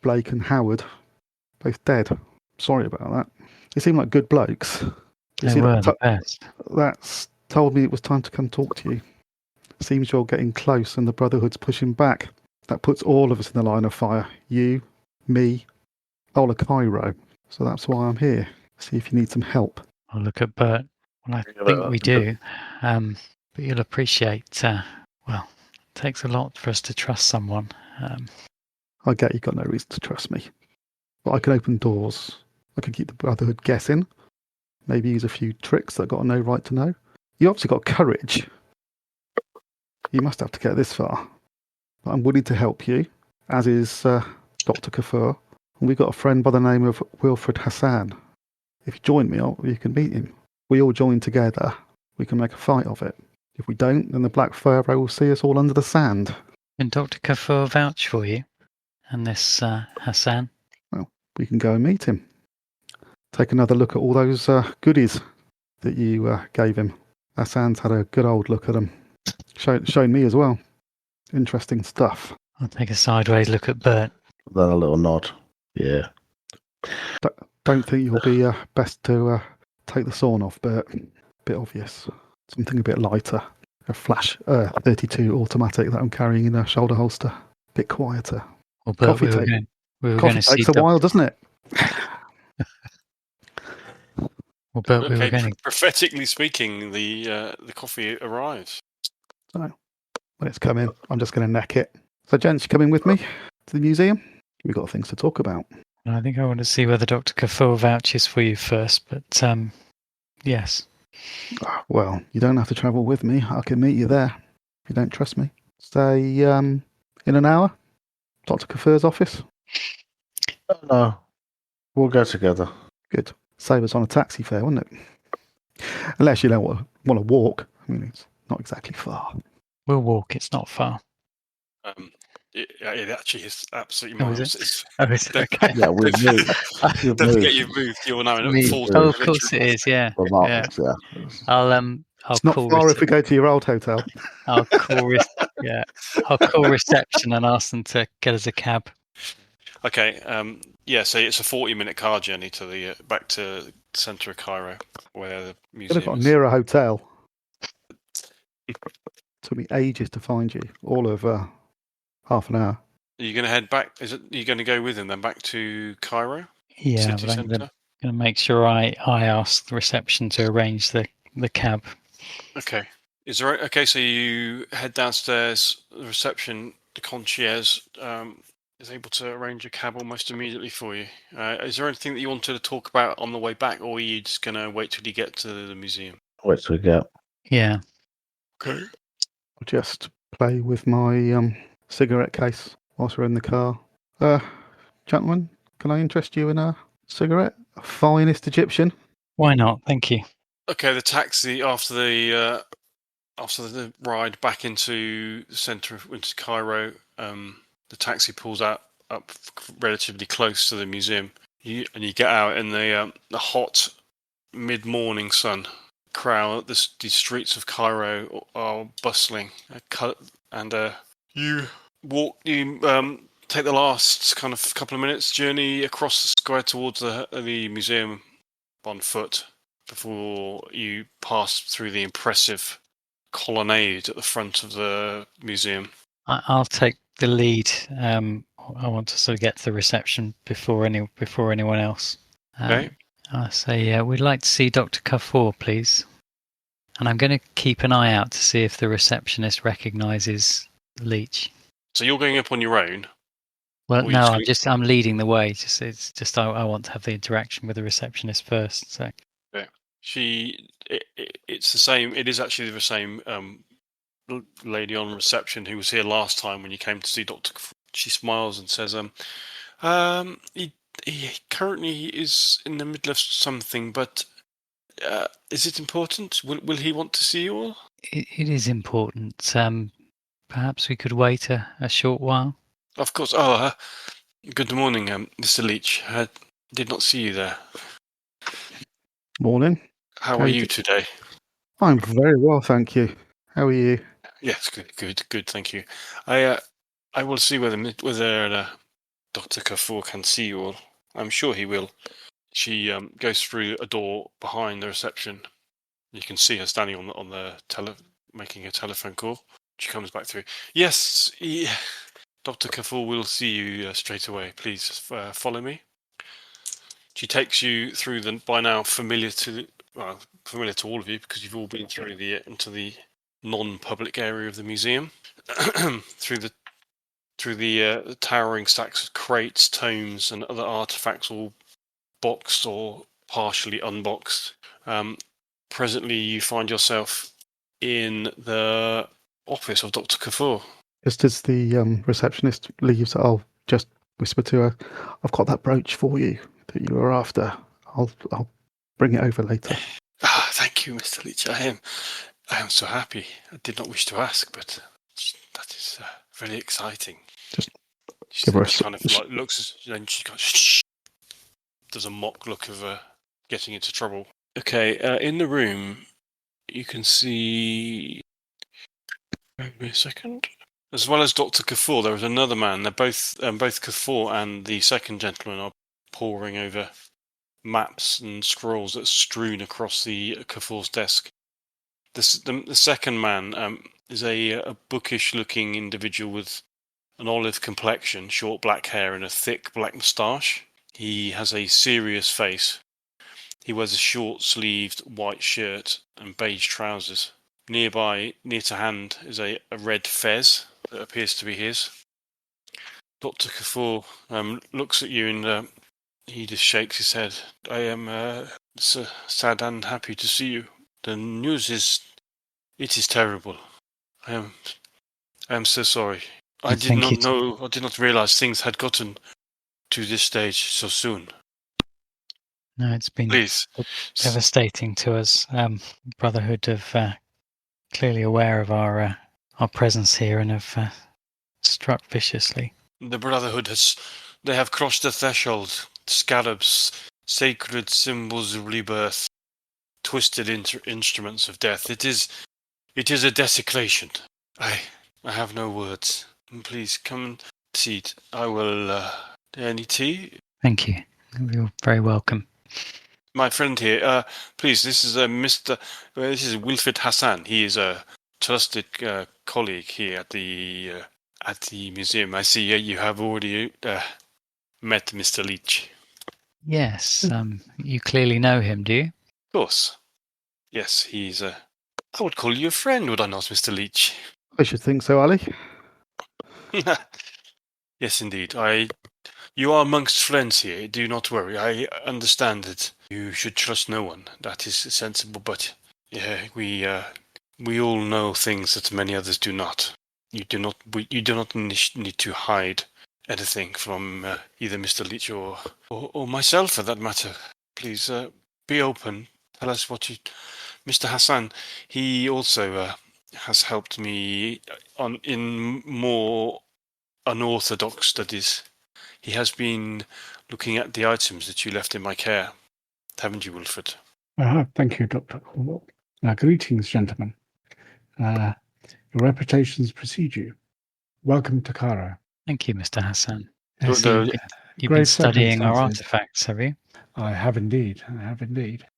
E: Blake and Howard, both dead. Sorry about that. They seem like good blokes. You
C: They
E: see,
C: were the best.
E: that's told me it was time to come talk to you. Seems you're getting close and the Brotherhood's pushing back. That puts all of us in the line of fire. You, me, all of Cairo. So that's why I'm here. See if you need some help.
C: I'll look at Bert. Well, I think we do. But you'll appreciate, well, it takes a lot for us to trust someone.
E: I get you've got no reason to trust me. But I can open doors. I can keep the Brotherhood guessing. Maybe use a few tricks that I've got no right to know. You obviously got courage. You must have to get this far. But I'm willing to help you, as is Dr. Kafur. And we've got a friend by the name of Wilfred Hassan. If you join me, you can meet him. We all join together. We can make a fight of it. If we don't, then the Black Pharaoh will see us all under the sand.
C: Can Dr. Kafur vouch for you? And this Hassan?
E: Well, we can go and meet him. Take another look at all those goodies that you gave him. Hassan's had a good old look at them. Shown me as well. Interesting stuff.
C: I'll take a sideways look at Bert.
D: Then a little nod. Yeah.
E: Don't think you'll be best to take the sawn off, Bert. Bit obvious. Something a bit lighter. A flash 32 automatic that I'm carrying in a shoulder holster. Bit quieter.
C: Well, Bert,
E: Coffee
C: we were going
E: Coffee
C: to see
E: takes a while, doesn't it?
C: Well, Bert, we were
B: Okay,
C: going to...
B: prophetically speaking, the coffee arrives.
E: So, when it's coming, I'm just going to neck it. So, gents, you coming with me to the museum? We've got things to talk about.
C: I think I want to see whether Dr. Kafur vouches for you first, but yes.
E: Well, you don't have to travel with me. I can meet you there if you don't trust me. Say, in an hour, Dr. Kafur's office.
D: No. We'll go together.
E: Good. Save us on a taxi fare, wouldn't it? Unless you don't want to walk. I mean, it's not exactly far.
C: We'll walk, it's not far.
B: It actually is absolutely
C: Oh, is
B: miles.
C: it?
B: It's,
C: Oh, is it? Okay.
D: Yeah, we've moved. We've
B: don't forget
D: moved.
B: you've moved. You're now in
C: Me.
B: full.
C: Oh, of course it is, yeah.
D: For miles, yeah.
C: I'll
E: It's not
C: call
E: far if we go to your old hotel.
C: I'll call I'll call reception and ask them to get us a cab.
B: Okay. Yeah. So it's a 40-minute car journey to the back to the centre of Cairo, where the
E: Could
B: museum
E: have got
B: is.
E: near a hotel. Took me ages to find you. All of half an hour.
B: Are you going to head back? Are you going to go with him then back to Cairo
C: Yeah,
B: city
C: but I'm
B: centre?
C: going to make sure I ask the reception to arrange the cab.
B: Okay. Is there okay? So you head downstairs. The reception, the concierge, is able to arrange a cab almost immediately for you. Is there anything that you wanted to talk about on the way back, or are you just going to wait till you get to the museum?
D: Wait till we get.
C: Yeah.
B: Okay.
E: I'll just play with my cigarette case whilst we're in the car. Gentlemen, can I interest you in a cigarette? A finest Egyptian.
C: Why not? Thank you.
B: Okay. The taxi after the ride back into the centre into Cairo, the taxi pulls up relatively close to the museum. You get out in the hot mid-morning sun. Crowd, the streets of Cairo are bustling, and you take the last kind of couple of minutes journey across the square towards the museum on foot before you pass through the impressive colonnade at the front of the museum.
C: I'll take the lead I want to sort of get to the reception before anyone else.
B: Okay.
C: I say, we'd like to see Dr. Kafur, please. And I'm going to keep an eye out to see if the receptionist recognises the leech.
B: So you're going up on your own?
C: Well,
B: Or
C: no,
B: you just
C: I'm leading the way. I want to have the interaction with the receptionist first. So
B: it's the same. It is actually the same lady on reception who was here last time when you came to see Doctor. She smiles and says, he currently is in the middle of something, but is it important? Will he want to see you all?"
C: it is important. Perhaps we could wait a short while.
B: Of course. Oh, good morning, Mr. Leach. I did not see you there.
E: Morning.
B: How are you today?
E: I'm very well, thank you. How are you?
B: Yes, good. Thank you. I will see whether Dr. Kafur can see you all. I'm sure he will. She goes through a door behind the reception. You can see her standing on the making a telephone call. She comes back through. Yes, Dr. Kafur will see you straight away. Please follow me. She takes you through the by now familiar to all of you because you've all been through into the non-public area of the museum through the towering stacks of crates, tomes, and other artifacts, all boxed or partially unboxed. Presently, you find yourself in the office of Dr. Kafur.
E: Just as the receptionist leaves, I'll just whisper to her, "I've got that brooch for you that you were after. I'll bring it over later."
B: Thank you, Mr. Leach. I am so happy. I did not wish to ask, but that is very exciting.
E: Just
B: she
E: give her a
B: kind of like looks, and she goes, "Shh." Does a mock look of getting into trouble. Okay, in the room, you can see. Wait a second. As well as Dr. Kafur, there is another man. They're both Kafur and the second gentleman are poring over maps and scrolls that are strewn across the Kafur's desk. The second man is a bookish-looking individual with an olive complexion, short black hair, and a thick black moustache. He has a serious face. He wears a short-sleeved white shirt and beige trousers. Nearby, near to hand, is a red fez that appears to be his. Dr. Kafur looks at you and he just shakes his head. "I am sad and happy to see you. The news is terrible. I am so sorry. I did not realize things had gotten to this stage so soon."
C: No, it's been
B: Please.
C: devastating to us. Brotherhood have clearly aware of our presence here and have struck viciously.
B: The Brotherhood they have crossed the threshold. Scarabs, sacred symbols of rebirth, twisted instruments of death. It is a desecration. I have no words. Please come and seat. I will. Any tea?
C: Thank you. You're very welcome.
B: My friend here. Please. This is Mr. This is Wilfred Hassan. He is a trusted colleague here at the museum. I see you have already met Mr. Leach.
C: Yes. You clearly know him, do you?
B: Of course. Yes, he's I would call you a friend, would I not, Mr. Leach?
E: I should think so, Ali.
B: Yes, indeed. You are amongst friends here. Do not worry. I understand that you should trust no one. That is sensible. But we all know things that many others do not. You do not need to hide anything from either Mr. Leach or myself, for that matter. Please be open. Tell us what you... Mr. Hassan, he also has helped me in more unorthodox studies. He has been looking at the items that you left in my care. Haven't you, Wilfred?
F: Thank you, Dr. Cornwall. Greetings, gentlemen. Your reputations precede you. Welcome to Cairo.
C: Thank you, Mr. Hassan.
F: Yes,
C: You've been studying our artifacts, have you?
F: I have indeed.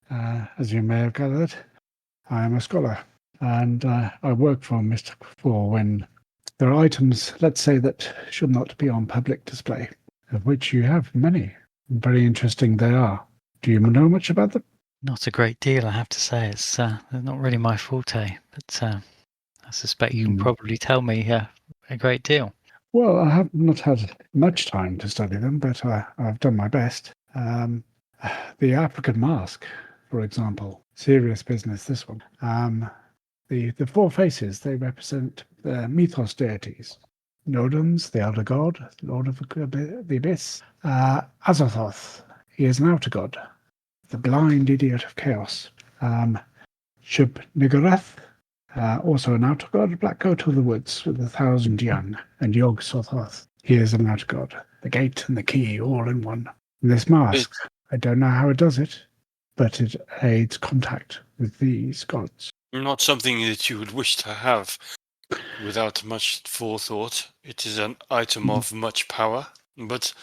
F: As you may have gathered, I am a scholar, and I worked for Mr. Kafur when There are items, let's say, that should not be on public display, of which you have many. Very interesting they are. Do you know much about them?
C: Not a great deal, I have to say. It's not really my forte, but I suspect you can probably tell me a great deal.
F: Well, I have not had much time to study them, but I've done my best. The African mask, for example, serious business, this one. The four faces, they represent the mythos deities. Nodens, the elder god, lord of the abyss. Azathoth, he is an outer god, the blind idiot of chaos. Shub-Niggurath, also an outer god, black goat of the woods with 1,000 young, and Yog-Sothoth, he is an outer god, the gate and the key all in one. And this mask, I don't know how it does it, but it aids contact with these gods.
B: Not something that you would wish to have without much forethought. It is an item of much power, but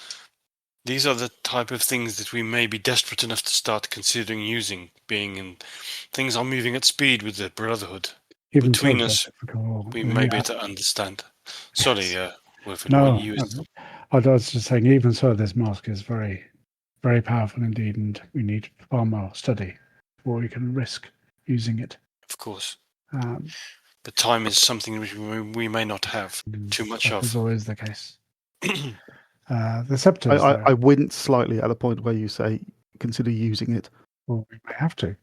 B: these are the type of things that we may be desperate enough to start considering using, being in things are moving at speed with the Brotherhood.
F: Even
B: Between
F: so,
B: us, we may be able to understand. Sorry, Wilfred,
F: No,
B: what you
F: I was just saying, even so, this mask is very, very powerful indeed, and we need far more study before we can risk using it.
B: Of course.
F: Um,
B: But time is something which we may not have too much
F: that
B: of.
F: is always the case. The scepters,
E: I wince slightly at the point where you say consider using it.
F: well, we may have to,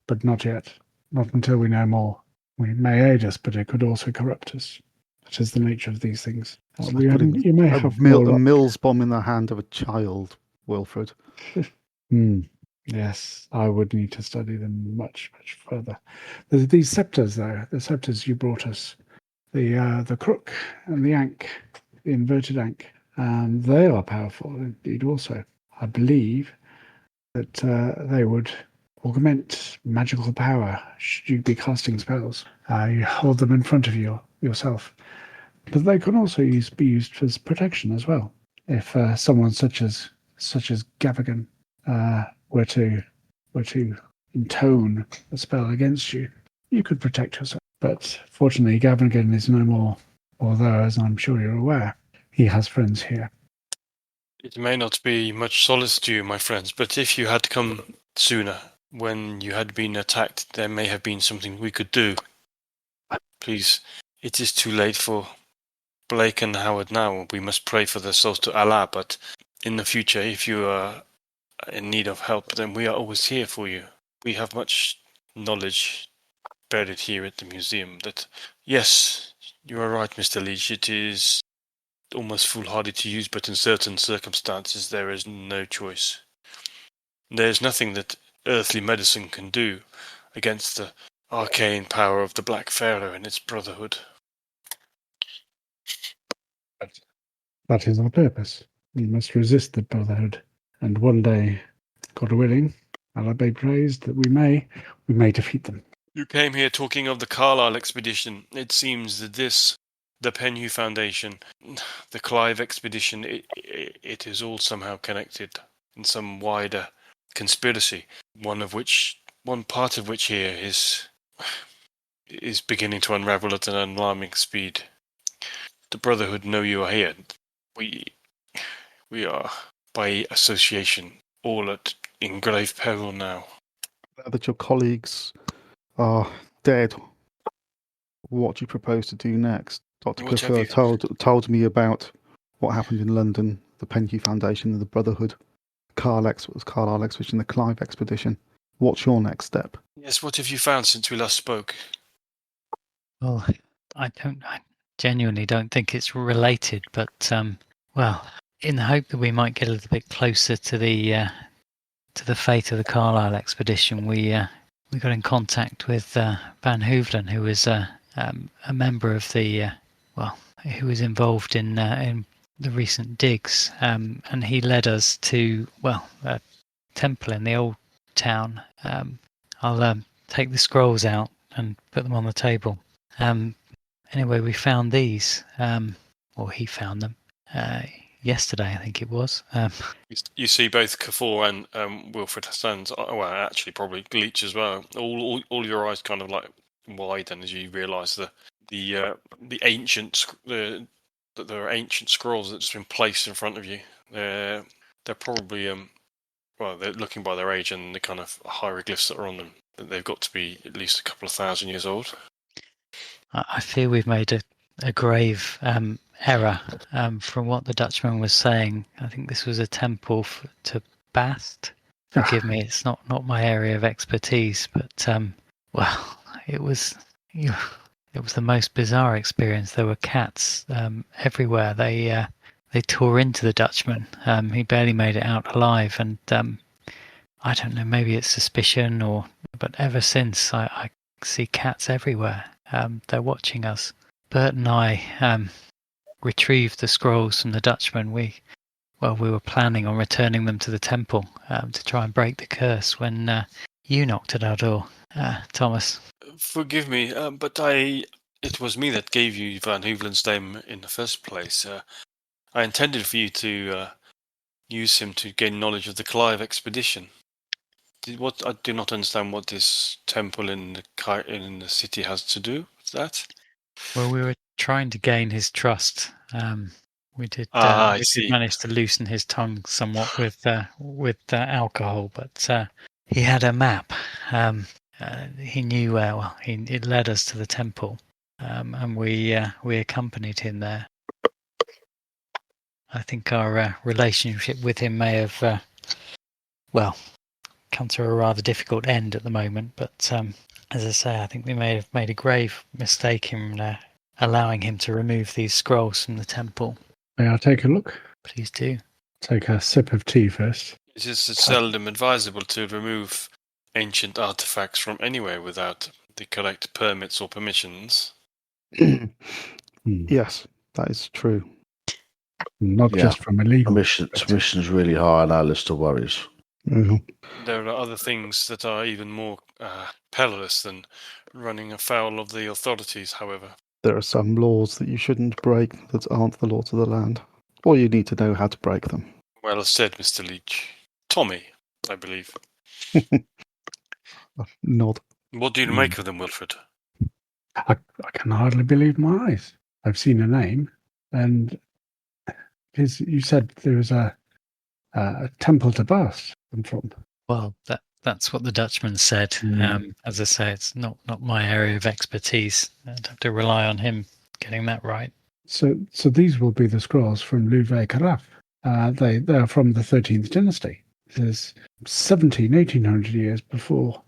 F: but not yet. Not until we know more. We may aid us, but it could also corrupt us. That is the nature of these things. You may have
E: a Mills bomb in the hand of a child, Wilfred.
F: Yes, I would need to study them much, much further. There's these scepters, though. The scepters you brought us, the crook and the ankh, the inverted ankh. They are powerful indeed. Also, I believe that they would augment magical power should you be casting spells. You hold them in front of you yourself, but they can also be used as protection as well. If someone such as Gavigan were to intone a spell against you, you could protect yourself. But fortunately, Gavigan is no more. Although, as I'm sure you're aware, he has friends here.
B: It may not be much solace to you, my friends, but if you had come sooner, when you had been attacked, there may have been something we could do. Please, it is too late for Blake and Howard now. We must pray for their souls to Allah, but in the future, if you are in need of help, then we are always here for you. We have much knowledge buried here at the museum that, yes, you are right, Mr. Leach, it is almost foolhardy to use, but in certain circumstances there is no choice. There is nothing that earthly medicine can do against the arcane power of the Black Pharaoh and its brotherhood.
F: That is our purpose. We must resist the brotherhood, and one day, God willing, Allah be praised that we may defeat them.
B: You came here talking of the Carlisle expedition. It seems that the Penhew Foundation, the Clive expedition, it is all somehow connected in some wider conspiracy. One part of which here is beginning to unravel at an alarming speed. The Brotherhood know you are here. We are, by association, all in grave peril now.
E: Now that your colleagues are dead, what do you propose to do next? Dr. Kafur told me about what happened in London, the Penhew Foundation, the Brotherhood, Carlisle expedition, the Clive expedition. What's your next step?
B: Yes, what have you found since we last spoke?
C: Well, I genuinely don't think it's related, but well, in the hope that we might get a little bit closer to the fate of the Carlisle expedition, we got in contact with Van Hoevelen, who was a member of the who was involved in the recent digs, and he led us to a temple in the old town. I'll take the scrolls out and put them on the table. Anyway, we found these, or he found them yesterday, I think it was.
B: You see both Kafur and Wilfred Hassan's, well, actually probably Leach as well. All your eyes kind of like wide, and as you realise the ancient that there are ancient scrolls that's been placed in front of you. They're probably well, they're looking by their age and the kind of hieroglyphs that are on them. They've got to be at least a couple of thousand years old.
C: I fear we've made a grave error from what the Dutchman was saying. I think this was a temple to Bast. Forgive me, it's not my area of expertise, but well, it was the most bizarre experience. There were cats everywhere. They tore into the Dutchman. He barely made it out alive, and I don't know, maybe it's suspicion but ever since I see cats everywhere. They're watching us. Bert and I retrieved the scrolls from the Dutchman. We were planning on returning them to the temple to try and break the curse when you knocked at our door, Thomas.
B: Forgive me, but it was me that gave you Van Hoevelen's name in the first place. I intended for you to use him to gain knowledge of the Clive expedition. I do not understand what this temple in the city has to do with that.
C: Well, we were trying to gain his trust. We did manage to loosen his tongue somewhat with alcohol, but he had a map. He knew where. It led us to the temple, and we accompanied him there. I think our relationship with him may have, come to a rather difficult end at the moment. But as I say, I think we may have made a grave mistake in allowing him to remove these scrolls from the temple.
F: May I take a look?
C: Please do.
F: Take a sip of tea first.
B: It is seldom advisable to remove ancient artifacts from anywhere without the correct permits or permissions.
E: Yes, that is true.
F: Not just from illegal.
D: Permission is really high on our list of worries.
F: Mm-hmm.
B: There are other things that are even more perilous than running afoul of the authorities, however.
E: There are some laws that you shouldn't break that aren't the laws of the land. Or you need to know how to break them.
B: Well said, Mr. Leach. Tommy, I believe.
E: Nod.
B: What do you make of them, Wilfred?
F: I can hardly believe my eyes. I've seen a name, and you said there was a temple to Bast from.
C: Well, that's what the Dutchman said. As I say, it's not my area of expertise. I'd have to rely on him getting that right.
F: So these will be the scrolls from Louvet Caraf. They are from the 13th dynasty. This is 1800 years before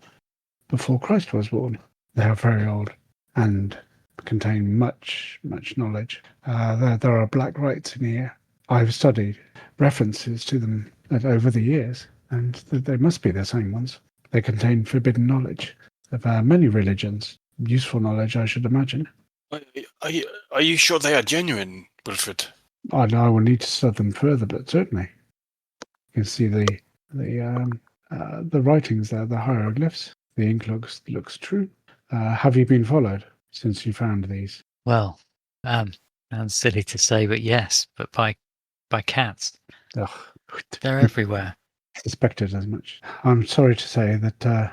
F: Christ was born. They are very old and contain much knowledge. There are black rites in here. I've studied references to them over the years, and they must be the same ones. They contain forbidden knowledge of many religions. Useful knowledge, I should imagine.
B: Are you sure they are genuine, Wilfred?
F: I will need to study them further, but certainly. You can see the writings there, the hieroglyphs. The ink looks true. Have you been followed since you found these?
C: Well, sounds silly to say, but yes, but by cats.
F: Ugh.
C: They're everywhere.
F: Suspected as much. I'm sorry to say that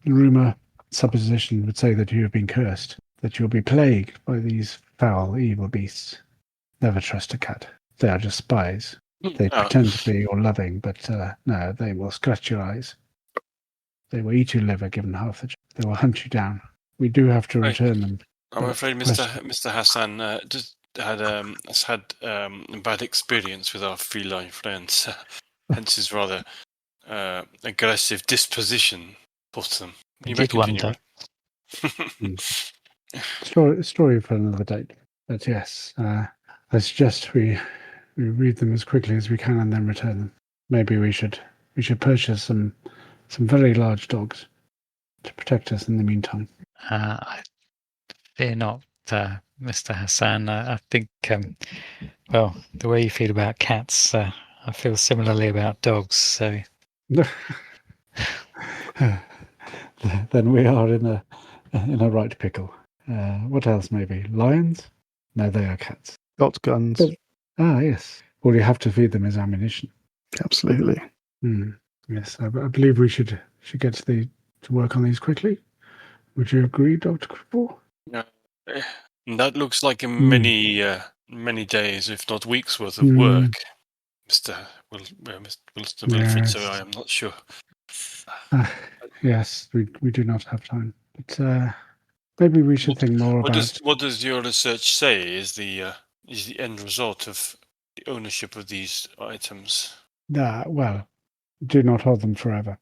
F: rumour, supposition would say that you have been cursed, that you'll be plagued by these foul, evil beasts. Never trust a cat. They are just spies. They pretend to be all loving, but no, they will scratch your eyes. They will eat your liver given half the job. They will hunt you down. We do have to return them.
B: I'm afraid Mr. Hassan has had a bad experience with our feline friends. Hence his rather aggressive disposition towards them.
C: You did wonder.
F: Story for another date. But yes, I suggest we read them as quickly as we can and then return them. Maybe we should purchase some very large dogs to protect us in the meantime.
C: I fear not, Mr. Hassan. I think, the way you feel about cats, I feel similarly about dogs. So
F: then we are in a right pickle. What else? Maybe lions? No, they are cats.
E: Got guns.
F: Yes. All you have to feed them is ammunition.
E: Absolutely.
F: Yes, I believe we should get to work on these quickly. Would you agree, Dr. Cripple?
B: Uh, that looks like many days, if not weeks, worth of
F: Hmm.
B: work, Mr. Mr. Wilfred. So I
F: Yes.
B: am not sure.
F: Yes, we do not have time. But maybe we should think more about.
B: What does your research say is the end result of the ownership of these items?
F: Well, do not hold them forever.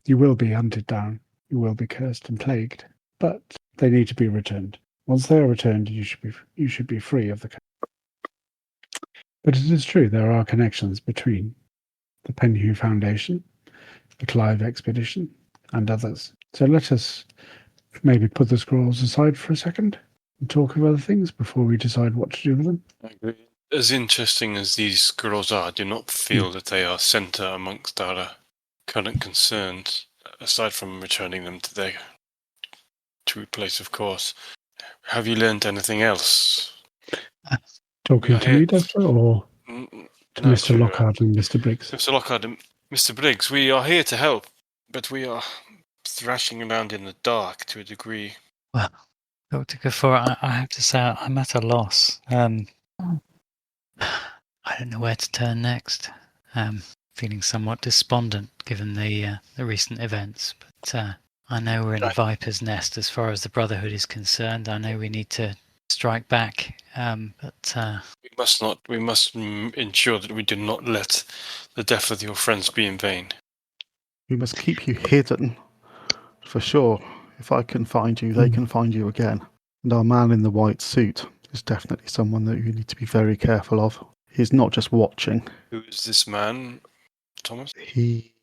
F: You will be hunted down. You will be cursed and plagued, but they need to be returned. Once they are returned, you should be free of the. But it is true there are connections between the Penhew Foundation, the Clive expedition, and others. So let us maybe put the scrolls aside for a second and talk of other things before we decide what to do with them.
B: I agree. As interesting as these scrolls are, I do not feel that they are centre amongst our current concerns, aside from returning them to their true place of course. Have you learned anything else?
F: Talking
B: Yeah,
F: to me, Doctor, or to
B: No,
F: Mr. Lockhart and Mr. Briggs?
B: Mr. Lockhart and Mr. Briggs, we are here to help, but we are thrashing around in the dark to a degree.
C: Well, Dr. Gafford, I have to say I'm at a loss. I don't know where to turn next. Feeling somewhat despondent given the recent events, but I know we're in a viper's nest as far as the Brotherhood is concerned. I know we need to strike back, but
B: We must ensure that we do not let the death of your friends be in vain.
E: We must keep you hidden, for sure. If I can find you, they can find you again. And our man in the white suit is definitely someone that you need to be very careful of. He's not just watching.
B: Who is this man, Thomas?
E: He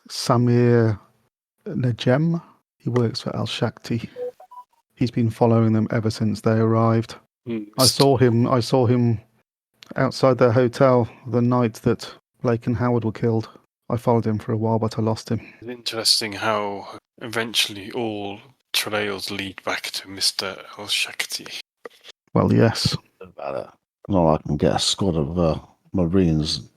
E: Samir Najem. He works for Al Shakti. He's been following them ever since they arrived. I saw him outside their hotel the night that Blake and Howard were killed. I followed him for a while, but I lost him.
B: It's interesting how eventually all trails lead back to Mr. El-Shakti.
E: Well, yes.
D: About it. No, I can get a squad of Marines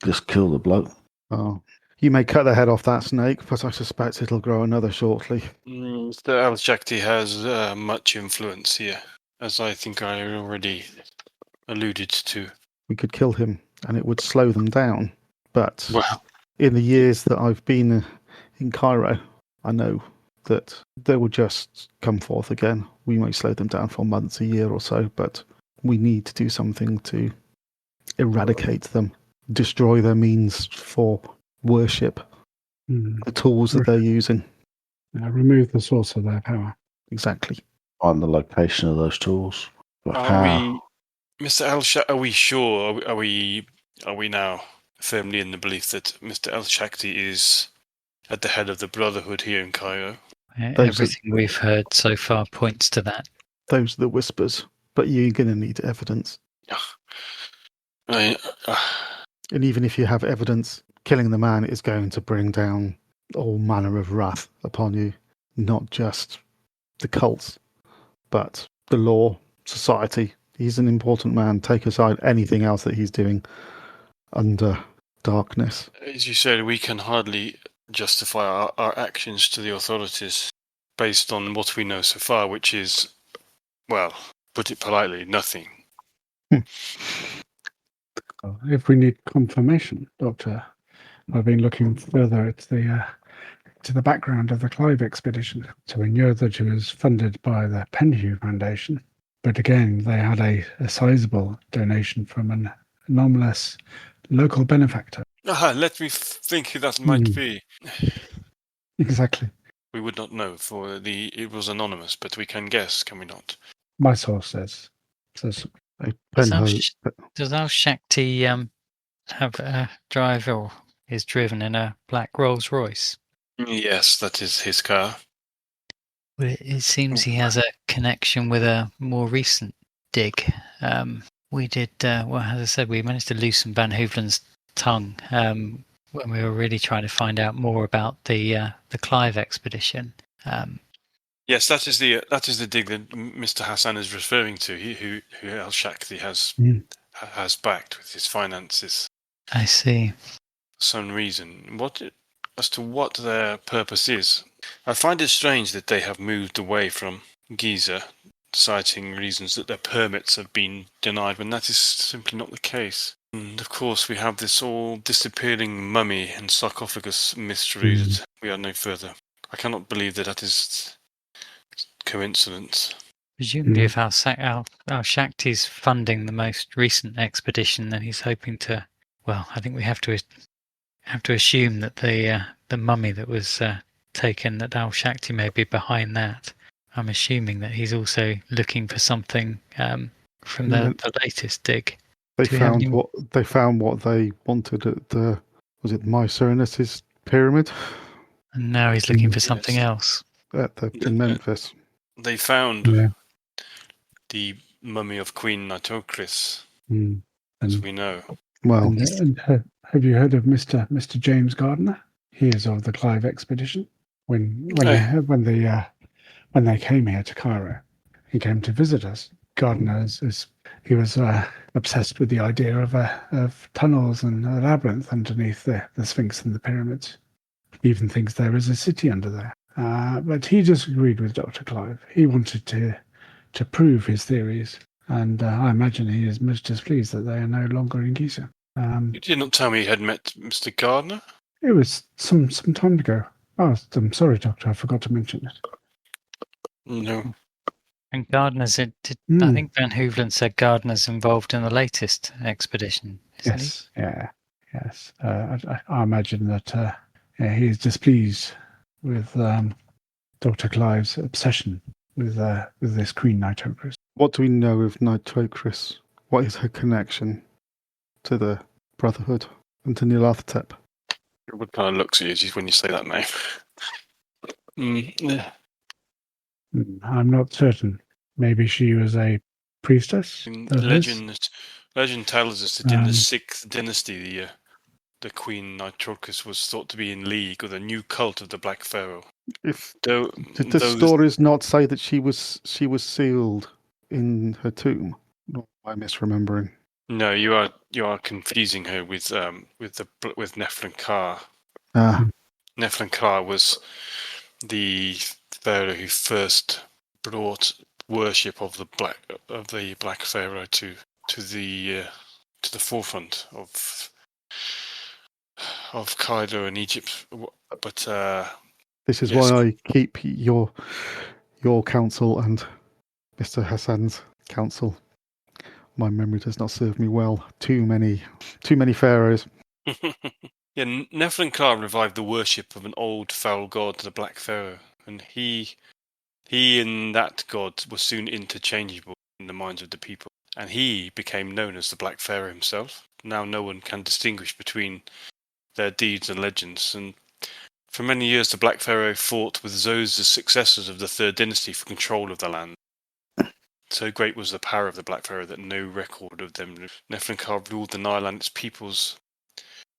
D: just kill the bloke.
E: Oh, you may cut the head off that snake, but I suspect it'll grow another shortly.
B: Mr. El-Shakti has much influence here, as I think I already alluded to.
E: We could kill him, and it would slow them down. But
B: Well,
E: in the years that I've been in Cairo, I know that they will just come forth again. We may slow them down for months, a year or so, but we need to do something to eradicate them, destroy their means for worship, the tools that they're using.
F: Remove the source of their power.
E: Exactly.
D: Find the location of those tools. But
B: Mr. El-Shakti, are we sure? Are we now firmly in the belief that Mr. El-Shakti is at the head of the Brotherhood here in Cairo?
C: everything we've heard so far points to that.
E: Those are the whispers, but you're going to need evidence. And even if you have evidence, killing the man is going to bring down all manner of wrath upon you, not just the cults, but the law, society. He's an important man. Take aside anything else that he's doing under darkness.
B: As you said, we can hardly justify our actions to the authorities based on what we know so far, which is, well, put it politely, nothing.
F: If we need confirmation, Doctor, I've been looking further at the background of the Clive expedition. So we know that it was funded by the Penhew Foundation, but again, they had a sizable donation from an anomalous local benefactor.
B: Let me think who that might be.
F: Exactly.
B: We would not know, it was anonymous, but we can guess, can we not?
F: My source says.
C: Does Al-Shakti have a drive or is driven in a black Rolls Royce?
B: Yes, that is his car.
C: Well, it seems he has a connection with a more recent dig. We did, as I said, we managed to loosen Van Hoevelen's tongue when we were really trying to find out more about the Clive expedition.
B: Yes, that is the dig that Mr. Hassan is referring to. Who El-Shakti has backed with his finances.
C: I see.
B: some reason. As to what their purpose is, I find it strange that they have moved away from Giza, citing reasons that their permits have been denied, when that is simply not the case. And of course, we have this all disappearing mummy and sarcophagus mystery that we are no further. I cannot believe that is coincidence.
C: Presumably, if our Shakti's funding the most recent expedition, then he's hoping to. Well, I think we have to assume that the mummy that was taken, that Al Shakti may be behind that. I'm assuming that he's also looking for something from the latest dig.
E: They found what they wanted at the Mycerinus's pyramid,
C: And now he's looking for something else
E: in Memphis.
B: They found the mummy of Queen Nitocris, as we know.
F: Well, and have you heard of Mr. James Gardner? He is of the Clive expedition. When they came here to Cairo, he came to visit us. Gardner he was obsessed with the idea of tunnels and a labyrinth underneath the Sphinx and the pyramids. He even thinks there is a city under there. But he disagreed with Dr. Clive. He wanted to prove his theories, and I imagine he is much displeased that they are no longer in Giza.
B: You did not tell me you had met Mr. Gardner?
F: It was some time ago. Oh, I'm sorry, Doctor. I forgot to mention it.
B: No.
C: And Gardner's I think Van Hoevelen said Gardner's involved in the latest expedition, isn't he?
F: Yes. I imagine that he is displeased with Dr. Clive's obsession with this Queen Nitocris.
E: What do we know of Nitocris? What is her connection to the Brotherhood and to Nyarlathotep?
B: What kind of looks at you when you say that name?
F: I'm not certain. Maybe she was a priestess?
B: Legend tells us that in the 6th dynasty, the Queen Nitocris was thought to be in league with a new cult of the Black Pharaoh.
E: Did the stories not say that she was sealed in her tomb? Or am I misremembering?
B: No, you are confusing her with Nephilim Ka. Nephilim Ka was the pharaoh who first brought worship of the Black Pharaoh to the forefront of Cairo and Egypt. But
E: this is why I keep your counsel and Mr. Hassan's counsel. My memory does not serve me well. Too many pharaohs.
B: Nephilim Ka revived the worship of an old foul god, the Black Pharaoh, and he and that god were soon interchangeable in the minds of the people, and he became known as the Black Pharaoh himself. Now no one can distinguish between their deeds and legends, and for many years the Black Pharaoh fought with those as successors of the 3rd dynasty for control of the land. So great was the power of the Black Pharaoh that no record of them. Nephilim Ka ruled the Nile and its peoples.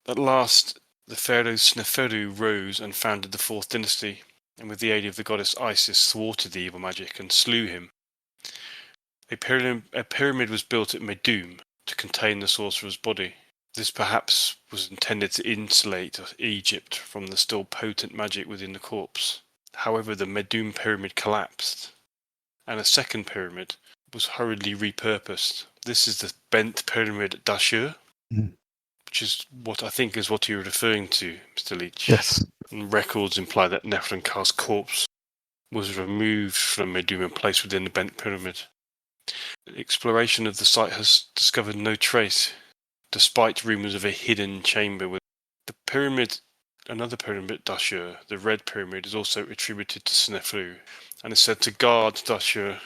B: At last, the pharaoh Sneferu rose and founded the 4th dynasty, and with the aid of the goddess Isis thwarted the evil magic and slew him. A pyramid was built at Medum to contain the sorcerer's body. This perhaps was intended to insulate Egypt from the still potent magic within the corpse. However, the Medum pyramid collapsed, and a second pyramid was hurriedly repurposed. This is the bent pyramid at Dashur, which is what I think is what you're referring to, Mr. Leach.
E: Yes.
B: And records imply that Nephilim Ka's corpse was removed from Medum and placed within the bent pyramid. Exploration of the site has discovered no trace, despite rumours of a hidden chamber with the pyramid. Another pyramid at Dashur, the Red Pyramid, is also attributed to Sneferu and is said to guard Dashur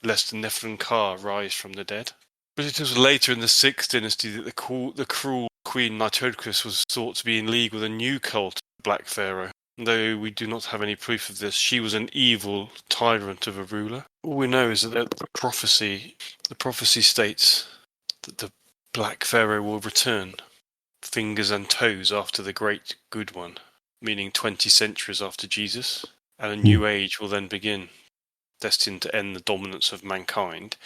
B: lest the Nephilim Ka rise from the dead. But it was later in the 6th dynasty that the cruel Queen Nitocris was thought to be in league with a new cult, the Black Pharaoh. Though we do not have any proof of this, she was an evil tyrant of a ruler. All we know is that the prophecy states that the Black Pharaoh will return, fingers and toes after the Great Good One, meaning 20 centuries after Jesus, and a new age will then begin, destined to end the dominance of mankind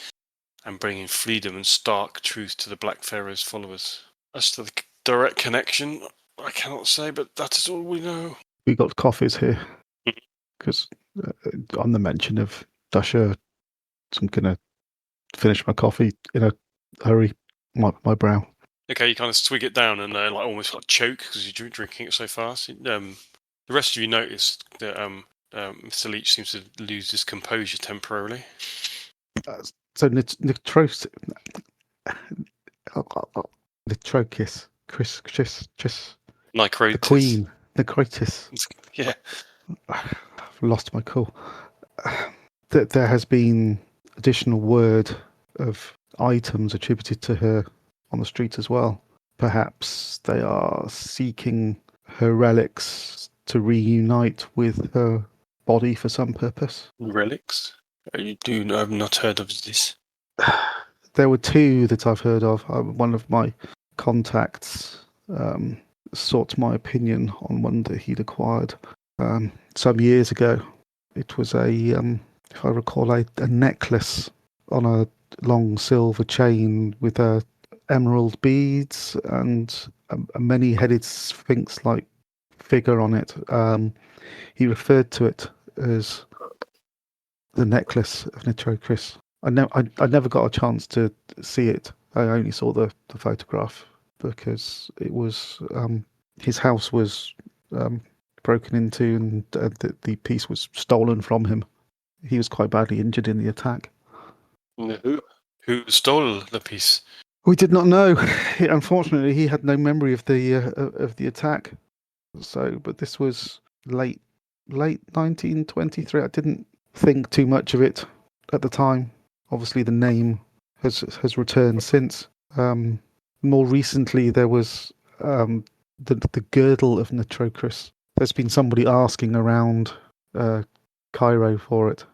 B: and bringing freedom and stark truth to the Black Pharaoh's followers. As to the direct connection, I cannot say, but that is all we know.
E: We got coffees here because on the mention of Dusher, I'm going to finish my coffee in a hurry. My brow.
B: Okay, you kind of swig it down and like almost like choke because you're drinking it so fast. The rest of you notice that Mr. Leach seems to lose his composure temporarily.
E: So Nitrokis, Chris,
B: Nicrotis.
E: the Queen, Nicritis.
B: Yeah.
E: I've lost my cool. There has been additional word of items attributed to her on the street as well. Perhaps they are seeking her relics to reunite with her body for some purpose.
B: Relics? I've not heard of this.
E: There were two that I've heard of. One of my contacts sought my opinion on one that he'd acquired some years ago. It was if I recall, a necklace on a long silver chain with emerald beads and a many-headed sphinx-like figure on it. He referred to it as the necklace of Nitrokris. I never got a chance to see it. I only saw the photograph because it was his house was broken into and the piece was stolen from him. He was quite badly injured in the attack.
B: Who stole the piece?
E: We did not know. Unfortunately, he had no memory of the attack. So, but this was late 1923. I didn't think too much of it at the time. Obviously, the name has returned since. More recently, there was the girdle of Nitrokris. There's been somebody asking around Cairo for it.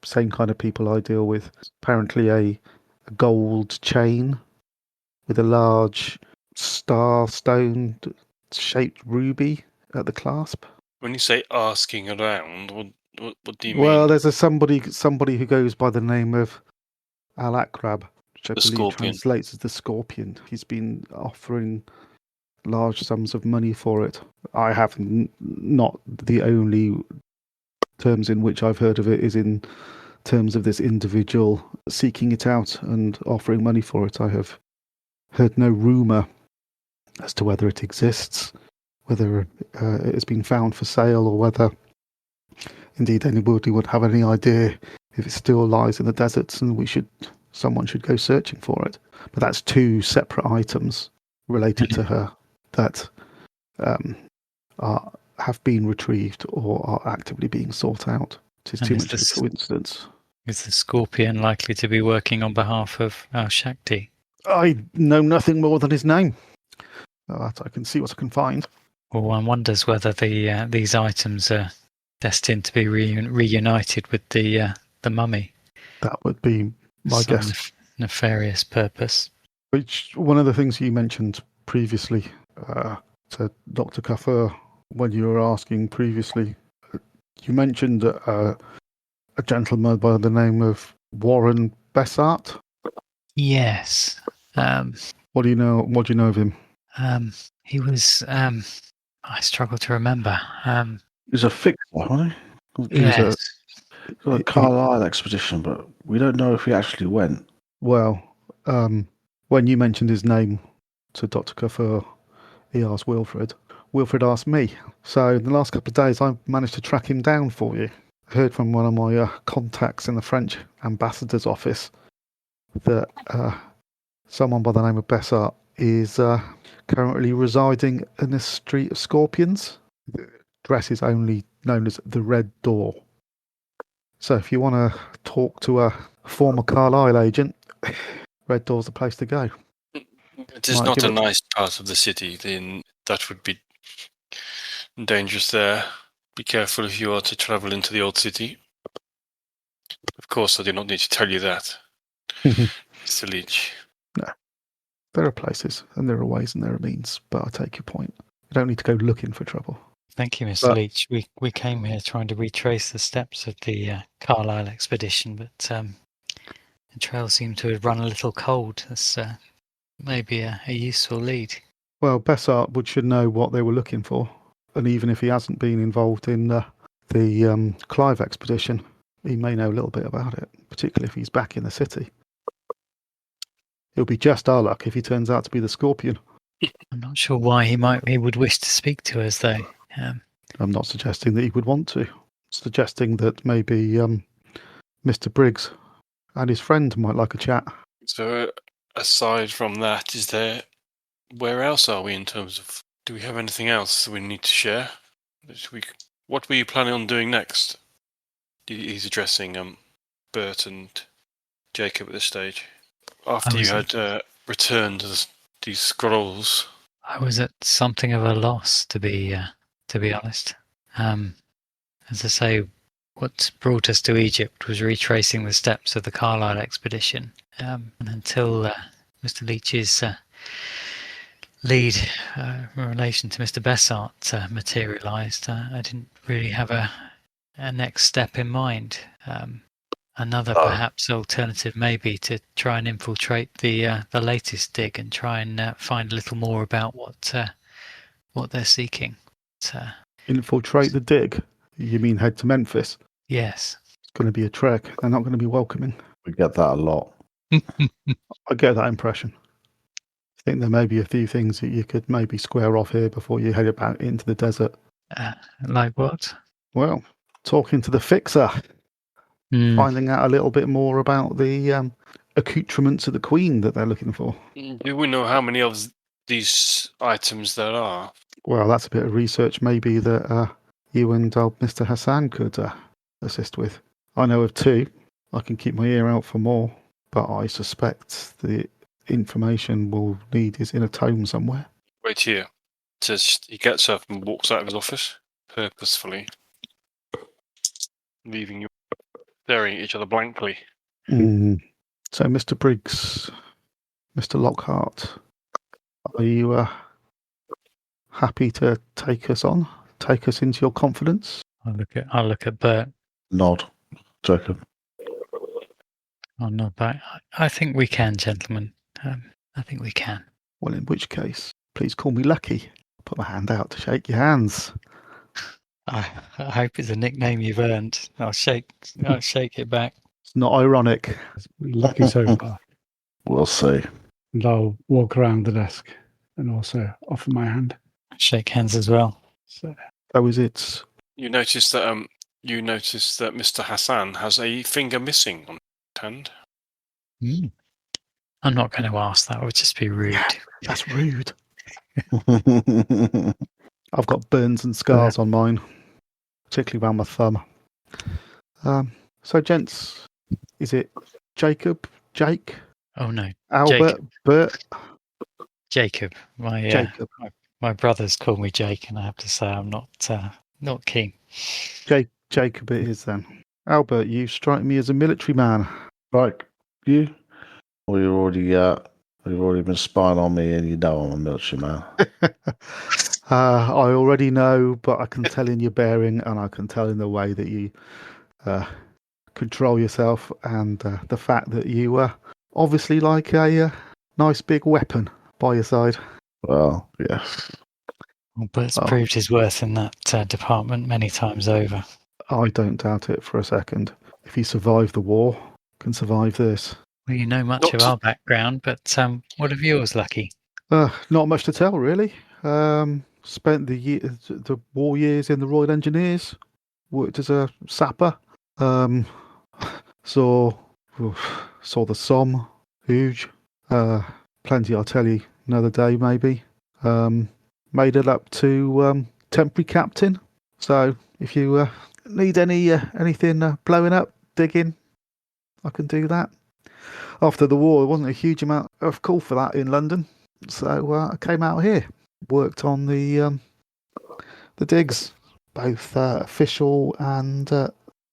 E: Same kind of people I deal with. Apparently, a gold chain with a large star-stone shaped ruby at the clasp.
B: When you say asking around, what do you mean?
E: Well, there's somebody who goes by the name of Al Akrab, which I
B: The
E: believe
B: Scorpion.
E: translates as the Scorpion. He's been offering large sums of money for it. I have not the only terms in which I've heard of it is in terms of this individual seeking it out and offering money for it. I have heard no rumour as to whether it exists, whether it has been found for sale, or whether indeed anybody would have any idea if it still lies in the deserts and someone should go searching for it. But that's two separate items related to her that have been retrieved or are actively being sought out. It is too much of a coincidence.
C: Is the Scorpion likely to be working on behalf of Al Shakti?
E: I know nothing more than his name. That I can see what I can find.
C: Well, one wonders whether these items are destined to be reunited with the mummy.
E: That would be my guess.
C: Nefarious purpose.
E: Which one of the things you mentioned previously to Dr. Kafur, when you were asking previously, you mentioned a gentleman by the name of Warren Bessart.
C: Yes.
E: What do you know? What do you know of him?
C: He was. I struggle to remember.
D: He was a fixer, wasn't he?
C: Yes.
D: He was a Carlisle expedition, but we don't know if he actually went.
E: Well, when you mentioned his name to Dr. Kafur, he asked Wilfred. Wilfred asked me. So in the last couple of days, I managed to track him down for you. I heard from one of my contacts in the French ambassador's office that someone by the name of Bessart is currently residing in the Street of Scorpions. The address is only known as the Red Door. So if you want to talk to a former Carlisle agent, Red Door's the place to go.
B: It is not a nice part of the city, then that would be dangerous there. Be careful if you are to travel into the old city. Of course, I do not need to tell you that, Mr. Leach.
E: No. There are places, and there are ways, and there are means, but I take your point. You don't need to go looking for trouble.
C: Thank you, Mr. Leach. We came here trying to retrace the steps of the Carlisle expedition, but the trail seemed to have run a little cold. That's maybe a useful lead.
E: Well, Bessart should know what they were looking for, and even if he hasn't been involved in the Clive expedition, he may know a little bit about it, particularly if he's back in the city. It'll be just our luck if he turns out to be the Scorpion.
C: I'm not sure why he would wish to speak to us, though.
E: I'm not suggesting that he would want to. Suggesting that maybe Mr. Briggs and his friend might like a chat.
B: So, aside from that, where else are we in terms of? Do we have anything else that we need to share? What were you planning on doing next? He's addressing Bert and Jacob at this stage. After you had returned these scrolls.
C: I was at something of a loss, to be honest. As I say, what brought us to Egypt was retracing the steps of the Carlisle expedition. And until Mr. Leach's lead in relation to Mr. Bessart materialised, I didn't really have a next step in mind. Another perhaps alternative maybe to try and infiltrate the latest dig and try and find a little more about what they're seeking.
E: Infiltrate the dig? You mean head to Memphis?
C: Yes.
E: It's going to be a trek. They're not going to be welcoming.
D: We get that a lot.
E: I get that impression. I think there may be a few things that you could maybe square off here before you head about into the desert.
C: Like what?
E: Well, talking to the fixer. Finding out a little bit more about the accoutrements of the Queen that they're looking for.
B: Do we know how many of these items there are?
E: Well, that's a bit of research maybe that you and old Mr. Hassan could assist with. I know of 2. I can keep my ear out for more, but I suspect the information we'll need is in a tome somewhere.
B: Wait here. He gets up and walks out of his office, purposefully, leaving you staring at each other blankly.
E: So, Mr. Briggs, Mr. Lockhart, are you happy to take us on? Take us into your confidence?
C: I'll look at Bert.
D: Nod. Jacob.
C: I'll nod back. I think we can, gentlemen. I think we can.
E: Well, in which case, please call me Lucky. I'll put my hand out to shake your hands.
C: I hope it's a nickname you've earned. I'll shake it back.
E: It's not ironic.
F: Lucky so far.
D: We'll see.
F: And I'll walk around the desk and also offer my hand.
C: Shake hands as well.
F: So
E: is it?
B: You notice that Mr. Hassan has a finger missing on his hand.
C: I'm not going to ask that. It would just be rude.
E: Yeah, that's rude. I've got burns and scars on mine, particularly around my thumb. So, gents, is it Jacob? Jake?
C: Oh, no.
E: Albert?
C: Jacob.
E: Bert?
C: Jacob.
E: Jacob.
C: My brothers call me Jake, and I have to say I'm not keen.
E: Jacob it is then. Albert, you strike me as a military man.
D: Right. You? Or you've already been spying on me and you know I'm a military man.
E: I already know, but I can tell in your bearing and I can tell in the way that you control yourself and the fact that you obviously like a nice big weapon by your side.
D: Well, yes.
C: Well, Bert's proved his worth in that department many times over.
E: I don't doubt it for a second. If he survived the war, can survive this.
C: Well, you know much of our background, but what of yours, Lucky?
E: Not much to tell, really. Spent the war years in the Royal Engineers. Worked as a sapper. Saw the Somme. Huge. Plenty, I'll tell you another day, maybe. Made it up to temporary captain. So if you need anything blowing up, digging, I can do that. After the war, there wasn't a huge amount of call for that in London, so I came out here, worked on the digs, both official and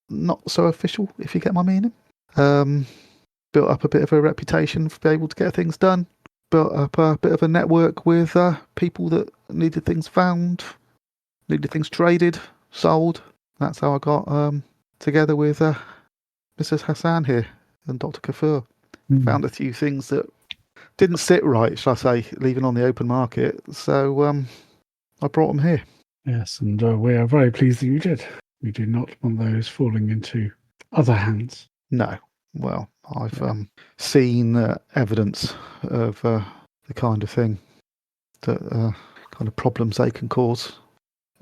E: not so official, if you get my meaning. Built up a bit of a reputation for being able to get things done. Built up a bit of a network with people that needed things found, needed things traded, sold. That's how I got together with Mrs. Hassan here and Dr. Kafur. Found a few things that didn't sit right, shall I say, leaving on the open market. So I brought them here.
F: Yes, and we are very pleased that you did. We do not want those falling into other hands.
E: No. Well, I've seen evidence of the kind of thing that kind of problems they can cause,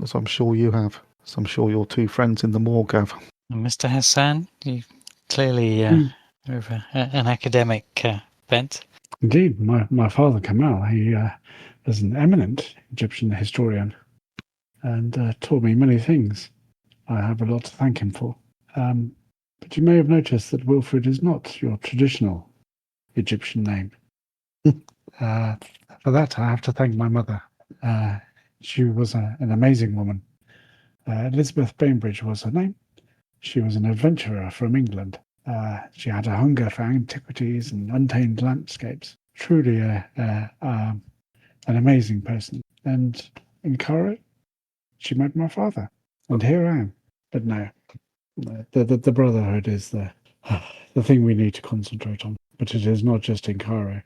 E: as I'm sure you have. As I'm sure your two friends in the morgue have.
C: And Mr. Hassan, you clearly have an academic bent.
F: Indeed, my father Kamal, he is an eminent Egyptian historian and taught me many things. I have a lot to thank him for. But you may have noticed that Wilfred is not your traditional Egyptian name. For that, I have to thank my mother. She was an amazing woman. Elizabeth Bainbridge was her name. She was an adventurer from England. She had a hunger for antiquities and untamed landscapes. Truly an amazing person. And in Cairo, she met my father. And here I am. But no, the Brotherhood is the thing we need to concentrate on. But it is not just in Cairo.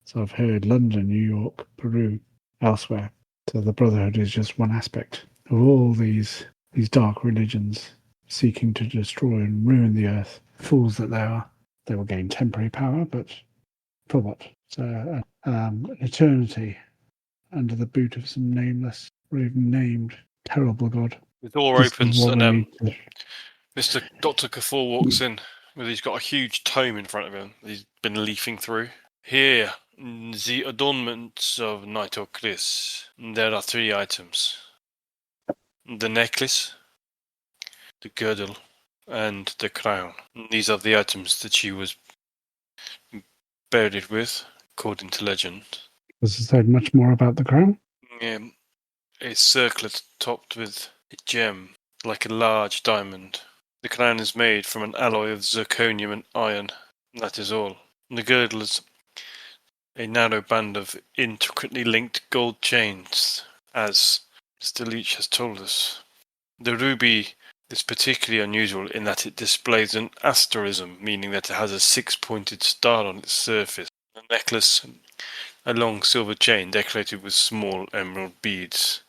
F: So I've heard London, New York, Peru, elsewhere. So the Brotherhood is just one aspect of all these dark religions seeking to destroy and ruin the earth. Fools that they are. They will gain temporary power, but for what? So an eternity under the boot of some nameless, or even named, terrible god.
B: The door
F: This is
B: opens
F: what we
B: and
F: need to-
B: Mr. Dr. Kafur walks in. He's got a huge tome in front of him that he's been leafing through. Here, the adornments of Nyarlathotep. There are 3 items. The necklace, the girdle, and the crown. These are the items that she was buried with, according to legend.
F: Does it say much more about the crown?
B: A circlet topped with a gem, like a large diamond. The crown is made from an alloy of zirconium and iron. That is all. The girdle is a narrow band of intricately linked gold chains, as Mr. Leach has told us. The ruby is particularly unusual in that it displays an asterism, meaning that it has a 6-pointed star on its surface. The necklace, a long silver chain decorated with small emerald beads,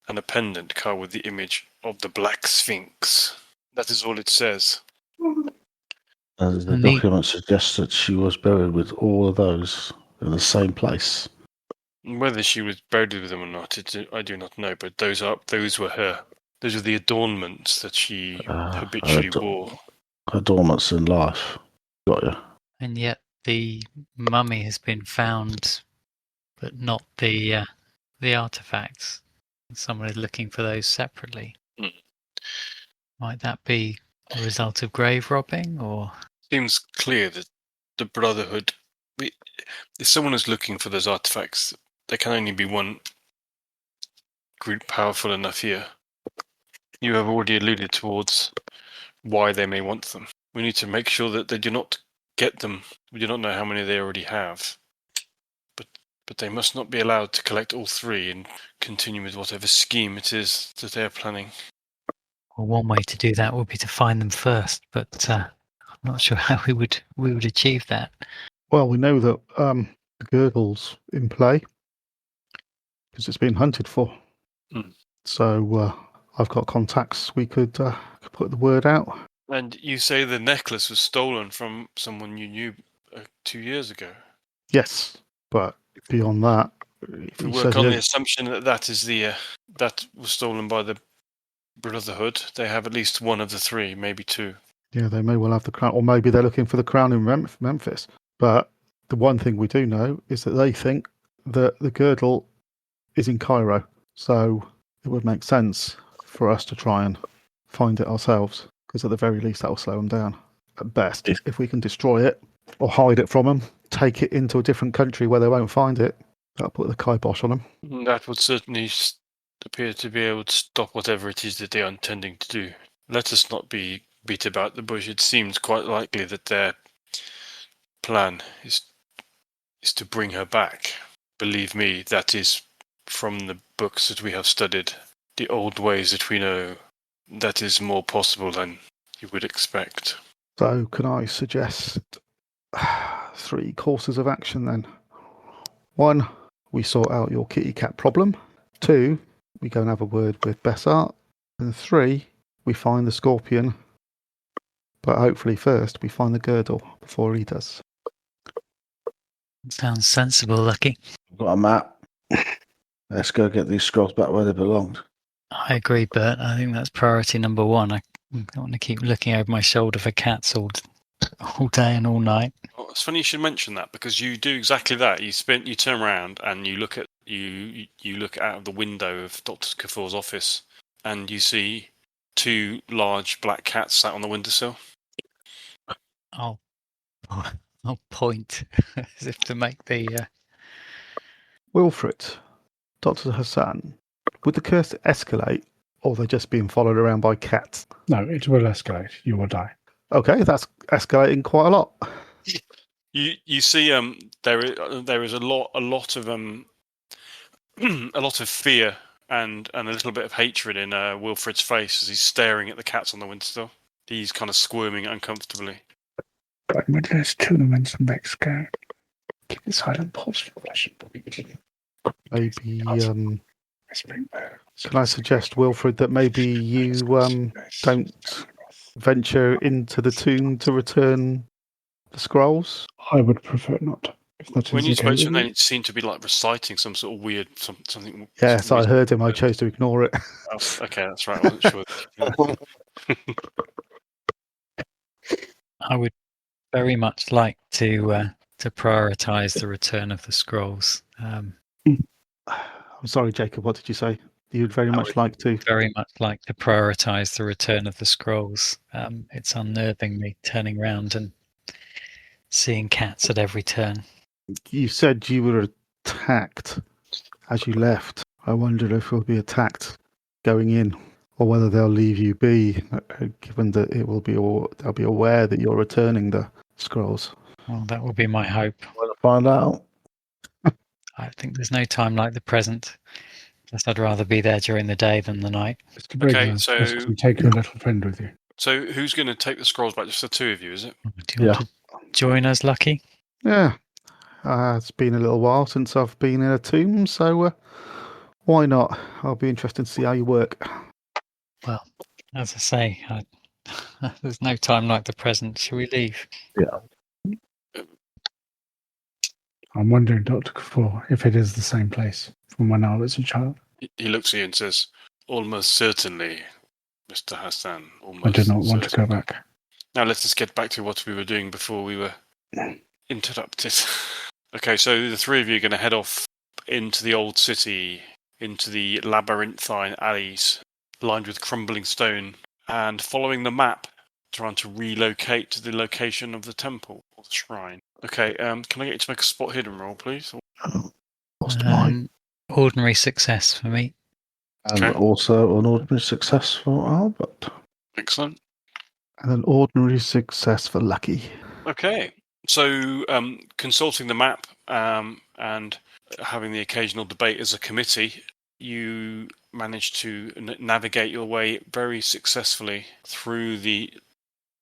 B: and a pendant carved with the image of the Black Sphinx. That is all it says.
D: The document suggests that she was buried with all of those in the same place.
B: Whether she was buried with them or not, I do not know. But those were her. Those were the adornments that she habitually wore.
D: Adornments in life. Got you.
C: And yet the mummy has been found, but not the artifacts. Someone is looking for those separately. Might that be a result of grave robbing, or?
B: Seems clear that the Brotherhood. If someone is looking for those artifacts, there can only be one group powerful enough here. You have already alluded towards why they may want them. We need to make sure that they do not get them. We do not know how many they already have. But they must not be allowed to collect all 3 and continue with whatever scheme it is that they are planning.
C: Well, one way to do that would be to find them first, but I'm not sure how we would achieve that.
E: Well, we know that the girdle's in play because it's been hunted for. So I've got contacts. We could put the word out.
B: And you say the necklace was stolen from someone you knew 2 years ago.
E: Yes, but beyond that,
B: if we work on the assumption that that was stolen by the Brotherhood, they have at least one of the 3, maybe 2.
E: Yeah, they may well have the crown, or maybe they're looking for the crown in Memphis. But the one thing we do know is that they think that the girdle is in Cairo. So it would make sense for us to try and find it ourselves, because at the very least that will slow them down. At best, if we can destroy it or hide it from them, take it into a different country where they won't find it, that'll put the kibosh on them.
B: That would certainly appear to be able to stop whatever it is that they are intending to do. Let us not beat about the bush. It seems quite likely that their plan is to bring her back. Believe me, that is from the books that we have studied, the old ways that we know. That is more possible than you would expect.
E: So can I suggest 3 courses of action then. 1, we sort out your kitty cat problem. 2, we go and have a word with Bessart. And 3, we find the scorpion. But hopefully first we find the girdle before he does.
C: Sounds sensible, Lucky.
D: I've got a map. Let's go get these scrolls back where they belonged.
C: I agree, Bert. I think that's priority number 1. I don't want to keep looking over my shoulder for cats all day and all night.
B: Well, it's funny you should mention that because you do exactly that. You turn around and you look at you look out of the window of Dr. Kafour's office and you see 2 large black cats sat on the windowsill.
C: I'll point as if to make the.
E: Wilfred, Dr. Hassan, would the curse escalate or are they just being followed around by cats?
F: No, it will escalate. You will die.
E: Okay, that's escalating quite a lot.
B: You see there is a lot of a lot of fear and a little bit of hatred in Wilfred's face as he's staring at the cats on the windowsill. He's kind of squirming uncomfortably.
F: But when there's 2 in some Mexico, keep the silent pulse.
E: Maybe, can I suggest, Wilfred, that maybe you don't venture into the tomb to return the scrolls?
F: I would prefer not. If that
B: When
F: is
B: you
F: okay
B: spoke to
F: with
B: him,
F: you.
B: then it seemed to be like reciting some sort of weird something.
E: Yes, I heard him. I chose to ignore it.
B: Oh, okay, that's right. I wasn't sure.
C: I would very much like to prioritise the return of the scrolls.
E: I'm sorry, Jacob. What did you say? You'd very much like to.
C: Very much like to prioritise the return of the scrolls. It's unnerving me turning around and seeing cats at every turn.
E: You said you were attacked as you left. I wonder if you'll be attacked going in, or whether they'll leave you be, given that they'll be aware that you're returning the scrolls.
C: Well, that will be my hope.
D: Want to find out?
C: I think there's no time like the present. Guess I'd rather be there during the day than the night.
F: Mr. Briggs,
B: Okay,
F: ask
B: so-
F: us to take your little friend with you.
B: So who's going to take the scrolls back? Just the 2 of you, is it?
C: Do you want to join us, Lucky?
E: Yeah. It's been a little while since I've been in a tomb, so why not? I'll be interested to see how you work.
C: Well, as I say, there's no time like the present. Shall we leave?
F: I'm wondering, Dr. Kafour, if it is the same place from when I was a child.
B: He looks at you and says, "Almost certainly, Mr. Hassan. Almost
F: I do not want to go
B: certainly."
F: back.
B: Now let's just get back to what we were doing before we were interrupted. Okay, so the 3 of you are going to head off into the old city, into the labyrinthine alleys lined with crumbling stone, and following the map, trying to relocate to the location of the temple or the shrine. Okay, can I get you to make a spot hidden roll, please?
D: What's mine?
C: Ordinary success for me.
D: And
B: Okay.
D: also an ordinary success for Albert.
B: Excellent.
E: And an ordinary success for Lucky.
B: Okay, so consulting the map and having the occasional debate as a committee, you managed to navigate your way very successfully through the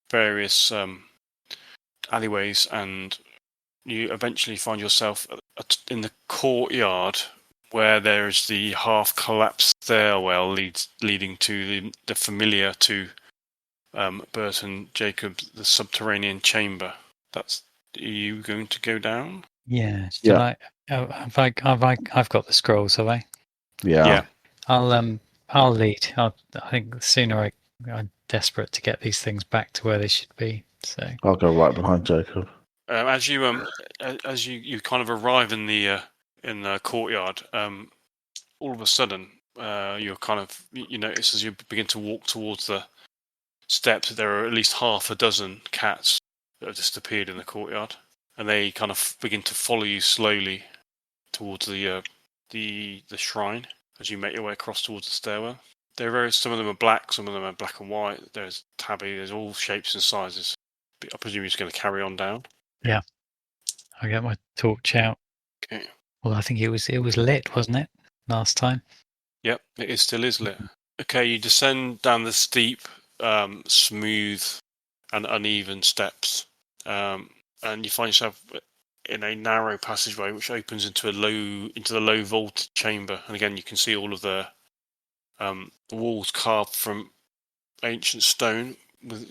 B: various alleyways, and you eventually find yourself in the courtyard where there is the half-collapsed stairwell leading to the familiar to Bert and Jacob, the subterranean chamber. Are you going to go down?
C: Yeah.
D: Yeah.
C: I've got the scrolls, have I?
D: Yeah.
C: I'll lead. I think the sooner I'm desperate to get these things back to where they should be. So
D: I'll go right behind Jacob.
B: As you kind of arrive in the courtyard, all of a sudden you're kind of you notice as you begin to walk towards the steps that there are at least half a dozen cats that have just appeared in the courtyard, and they kind of begin to follow you slowly towards the shrine as you make your way across towards the stairwell. Some of them are black, some of them are black and white. There's tabby, there's all shapes and sizes. But I presume you're just going to carry on down.
C: yeah, I get my torch out.
B: Okay.
C: Well, I think it was lit, wasn't it, last time?
B: Yep, it still is lit. Okay, you descend down the steep, smooth and uneven steps. and you find yourself in a narrow passageway which opens into the low vaulted chamber. And again, you can see all of the walls carved from ancient stone,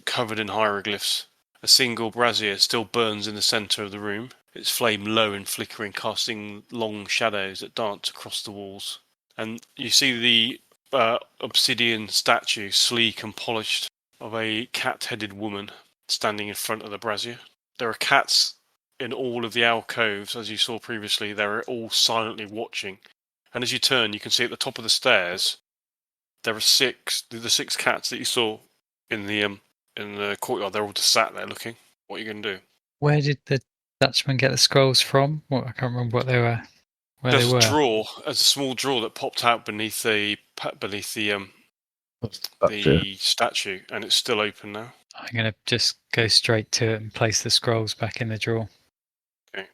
B: covered in hieroglyphs. A single brazier still burns in the centre of the room, its flame low and flickering, casting long shadows that dance across the walls. And you see the obsidian statue, sleek and polished, of a cat-headed woman standing in front of the brazier. There are cats in all of the alcoves, as you saw previously. They're all silently watching. And as you turn, you can see at the top of the stairs, there are the six cats that you saw in the courtyard. They're all just sat there looking. What are you going to do?
C: Where did the Dutchman get the scrolls from? I can't remember what they were.
B: There's a small drawer that popped out beneath the statue, and it's still open now.
C: I'm going to just go straight to it and place the scrolls back in the drawer.
B: Okay.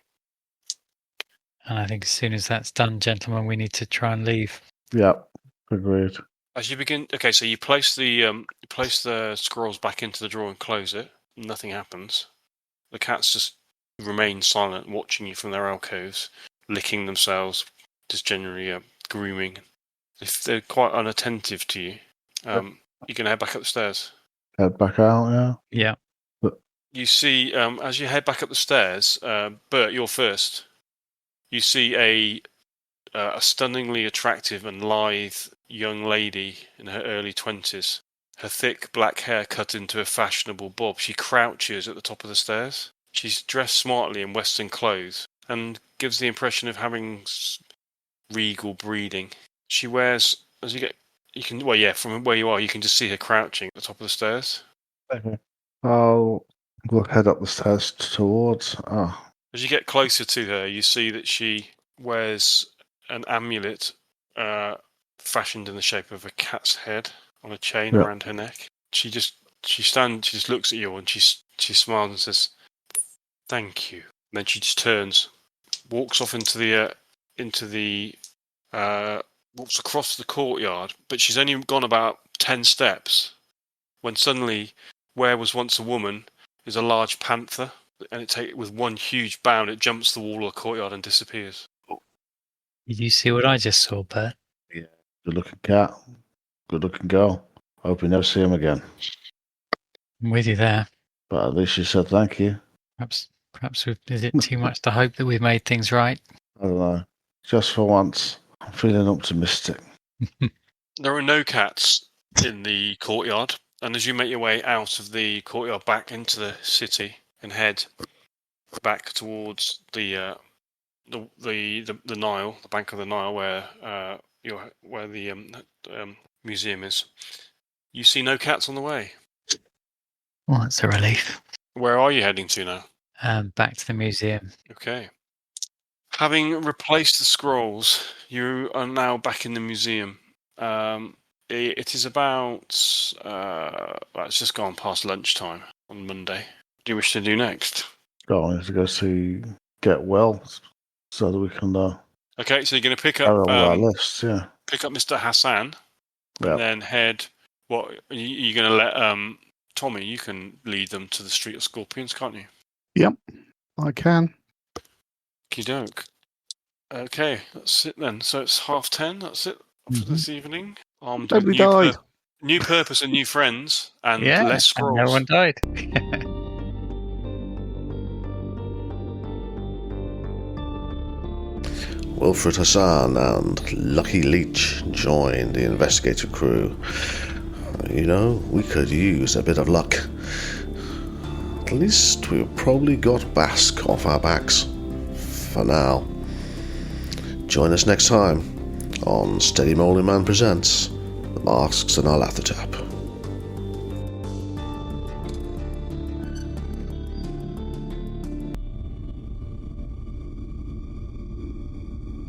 C: And I think as soon as that's done, gentlemen, we need to try and leave.
D: Yep, agreed.
B: As you begin, okay, so you place the scrolls back into the drawer and close it. Nothing happens. The cats just remain silent, watching you from their alcoves, licking themselves, just generally grooming. If they're quite unattentive to you, you can head back up the stairs.
D: Head back out, yeah?
C: Yeah.
B: You see, as you head back up the stairs, Bert, you're first. You see a stunningly attractive and lithe young lady in her early 20s. Her thick black hair cut into a fashionable bob. She crouches at the top of the stairs. She's dressed smartly in Western clothes and gives the impression of having regal breeding. She wears, from where you are, you can just see her crouching at the top of the stairs.
D: Okay. I'll head up the stairs towards.
B: As you get closer to her, you see that she wears an amulet fashioned in the shape of a cat's head on a chain around her neck. She just looks at you and she smiles and says, "Thank you." And then she just turns, walks off walks across the courtyard, but she's only gone about 10 steps when suddenly, where was once a woman is a large panther, and with one huge bound, it jumps the wall of the courtyard and disappears.
C: Did you see what I just saw, Bert?
D: Yeah. Good looking cat. Good looking girl. Hope we never see him again.
C: I'm with you there.
D: But at least she said thank you.
C: Perhaps is it too much to hope that we've made things right?
D: I don't know. Just for once, I'm feeling optimistic.
B: There are no cats in the courtyard, and as you make your way out of the courtyard back into the city and head back towards the Nile, the bank of the Nile, where the museum is, you see no cats on the way.
C: Well, that's a relief.
B: Where are you heading to now?
C: Back to the museum.
B: Okay. Having replaced the scrolls, you are now back in the museum. It is about it's just gone past lunchtime on Monday. What do you wish to do next?
D: I need to go get well so that we can
B: Okay, so you're going to pick
D: carry
B: up
D: on with our lists, yeah.
B: pick up Mr. Hassan,
D: Yep.
B: and then head. What you're going to let Tommy? You can lead them to the Street of Scorpions, can't you?
E: Yep, I can.
B: Okey-doke. Okay, that's it then. So it's 10:30. That's it for this evening. Armed with
E: Nobody died.
B: new purpose and new friends, and
C: Yeah,
B: less scrolls.
C: and no one died.
A: Wilfred Hassan and Lucky Leech joined the investigative crew. You know, we could use a bit of luck. At least we've probably got Basque off our backs. For now. Join us next time on Steady Molding Man Presents The Masks and Nyarlathotep.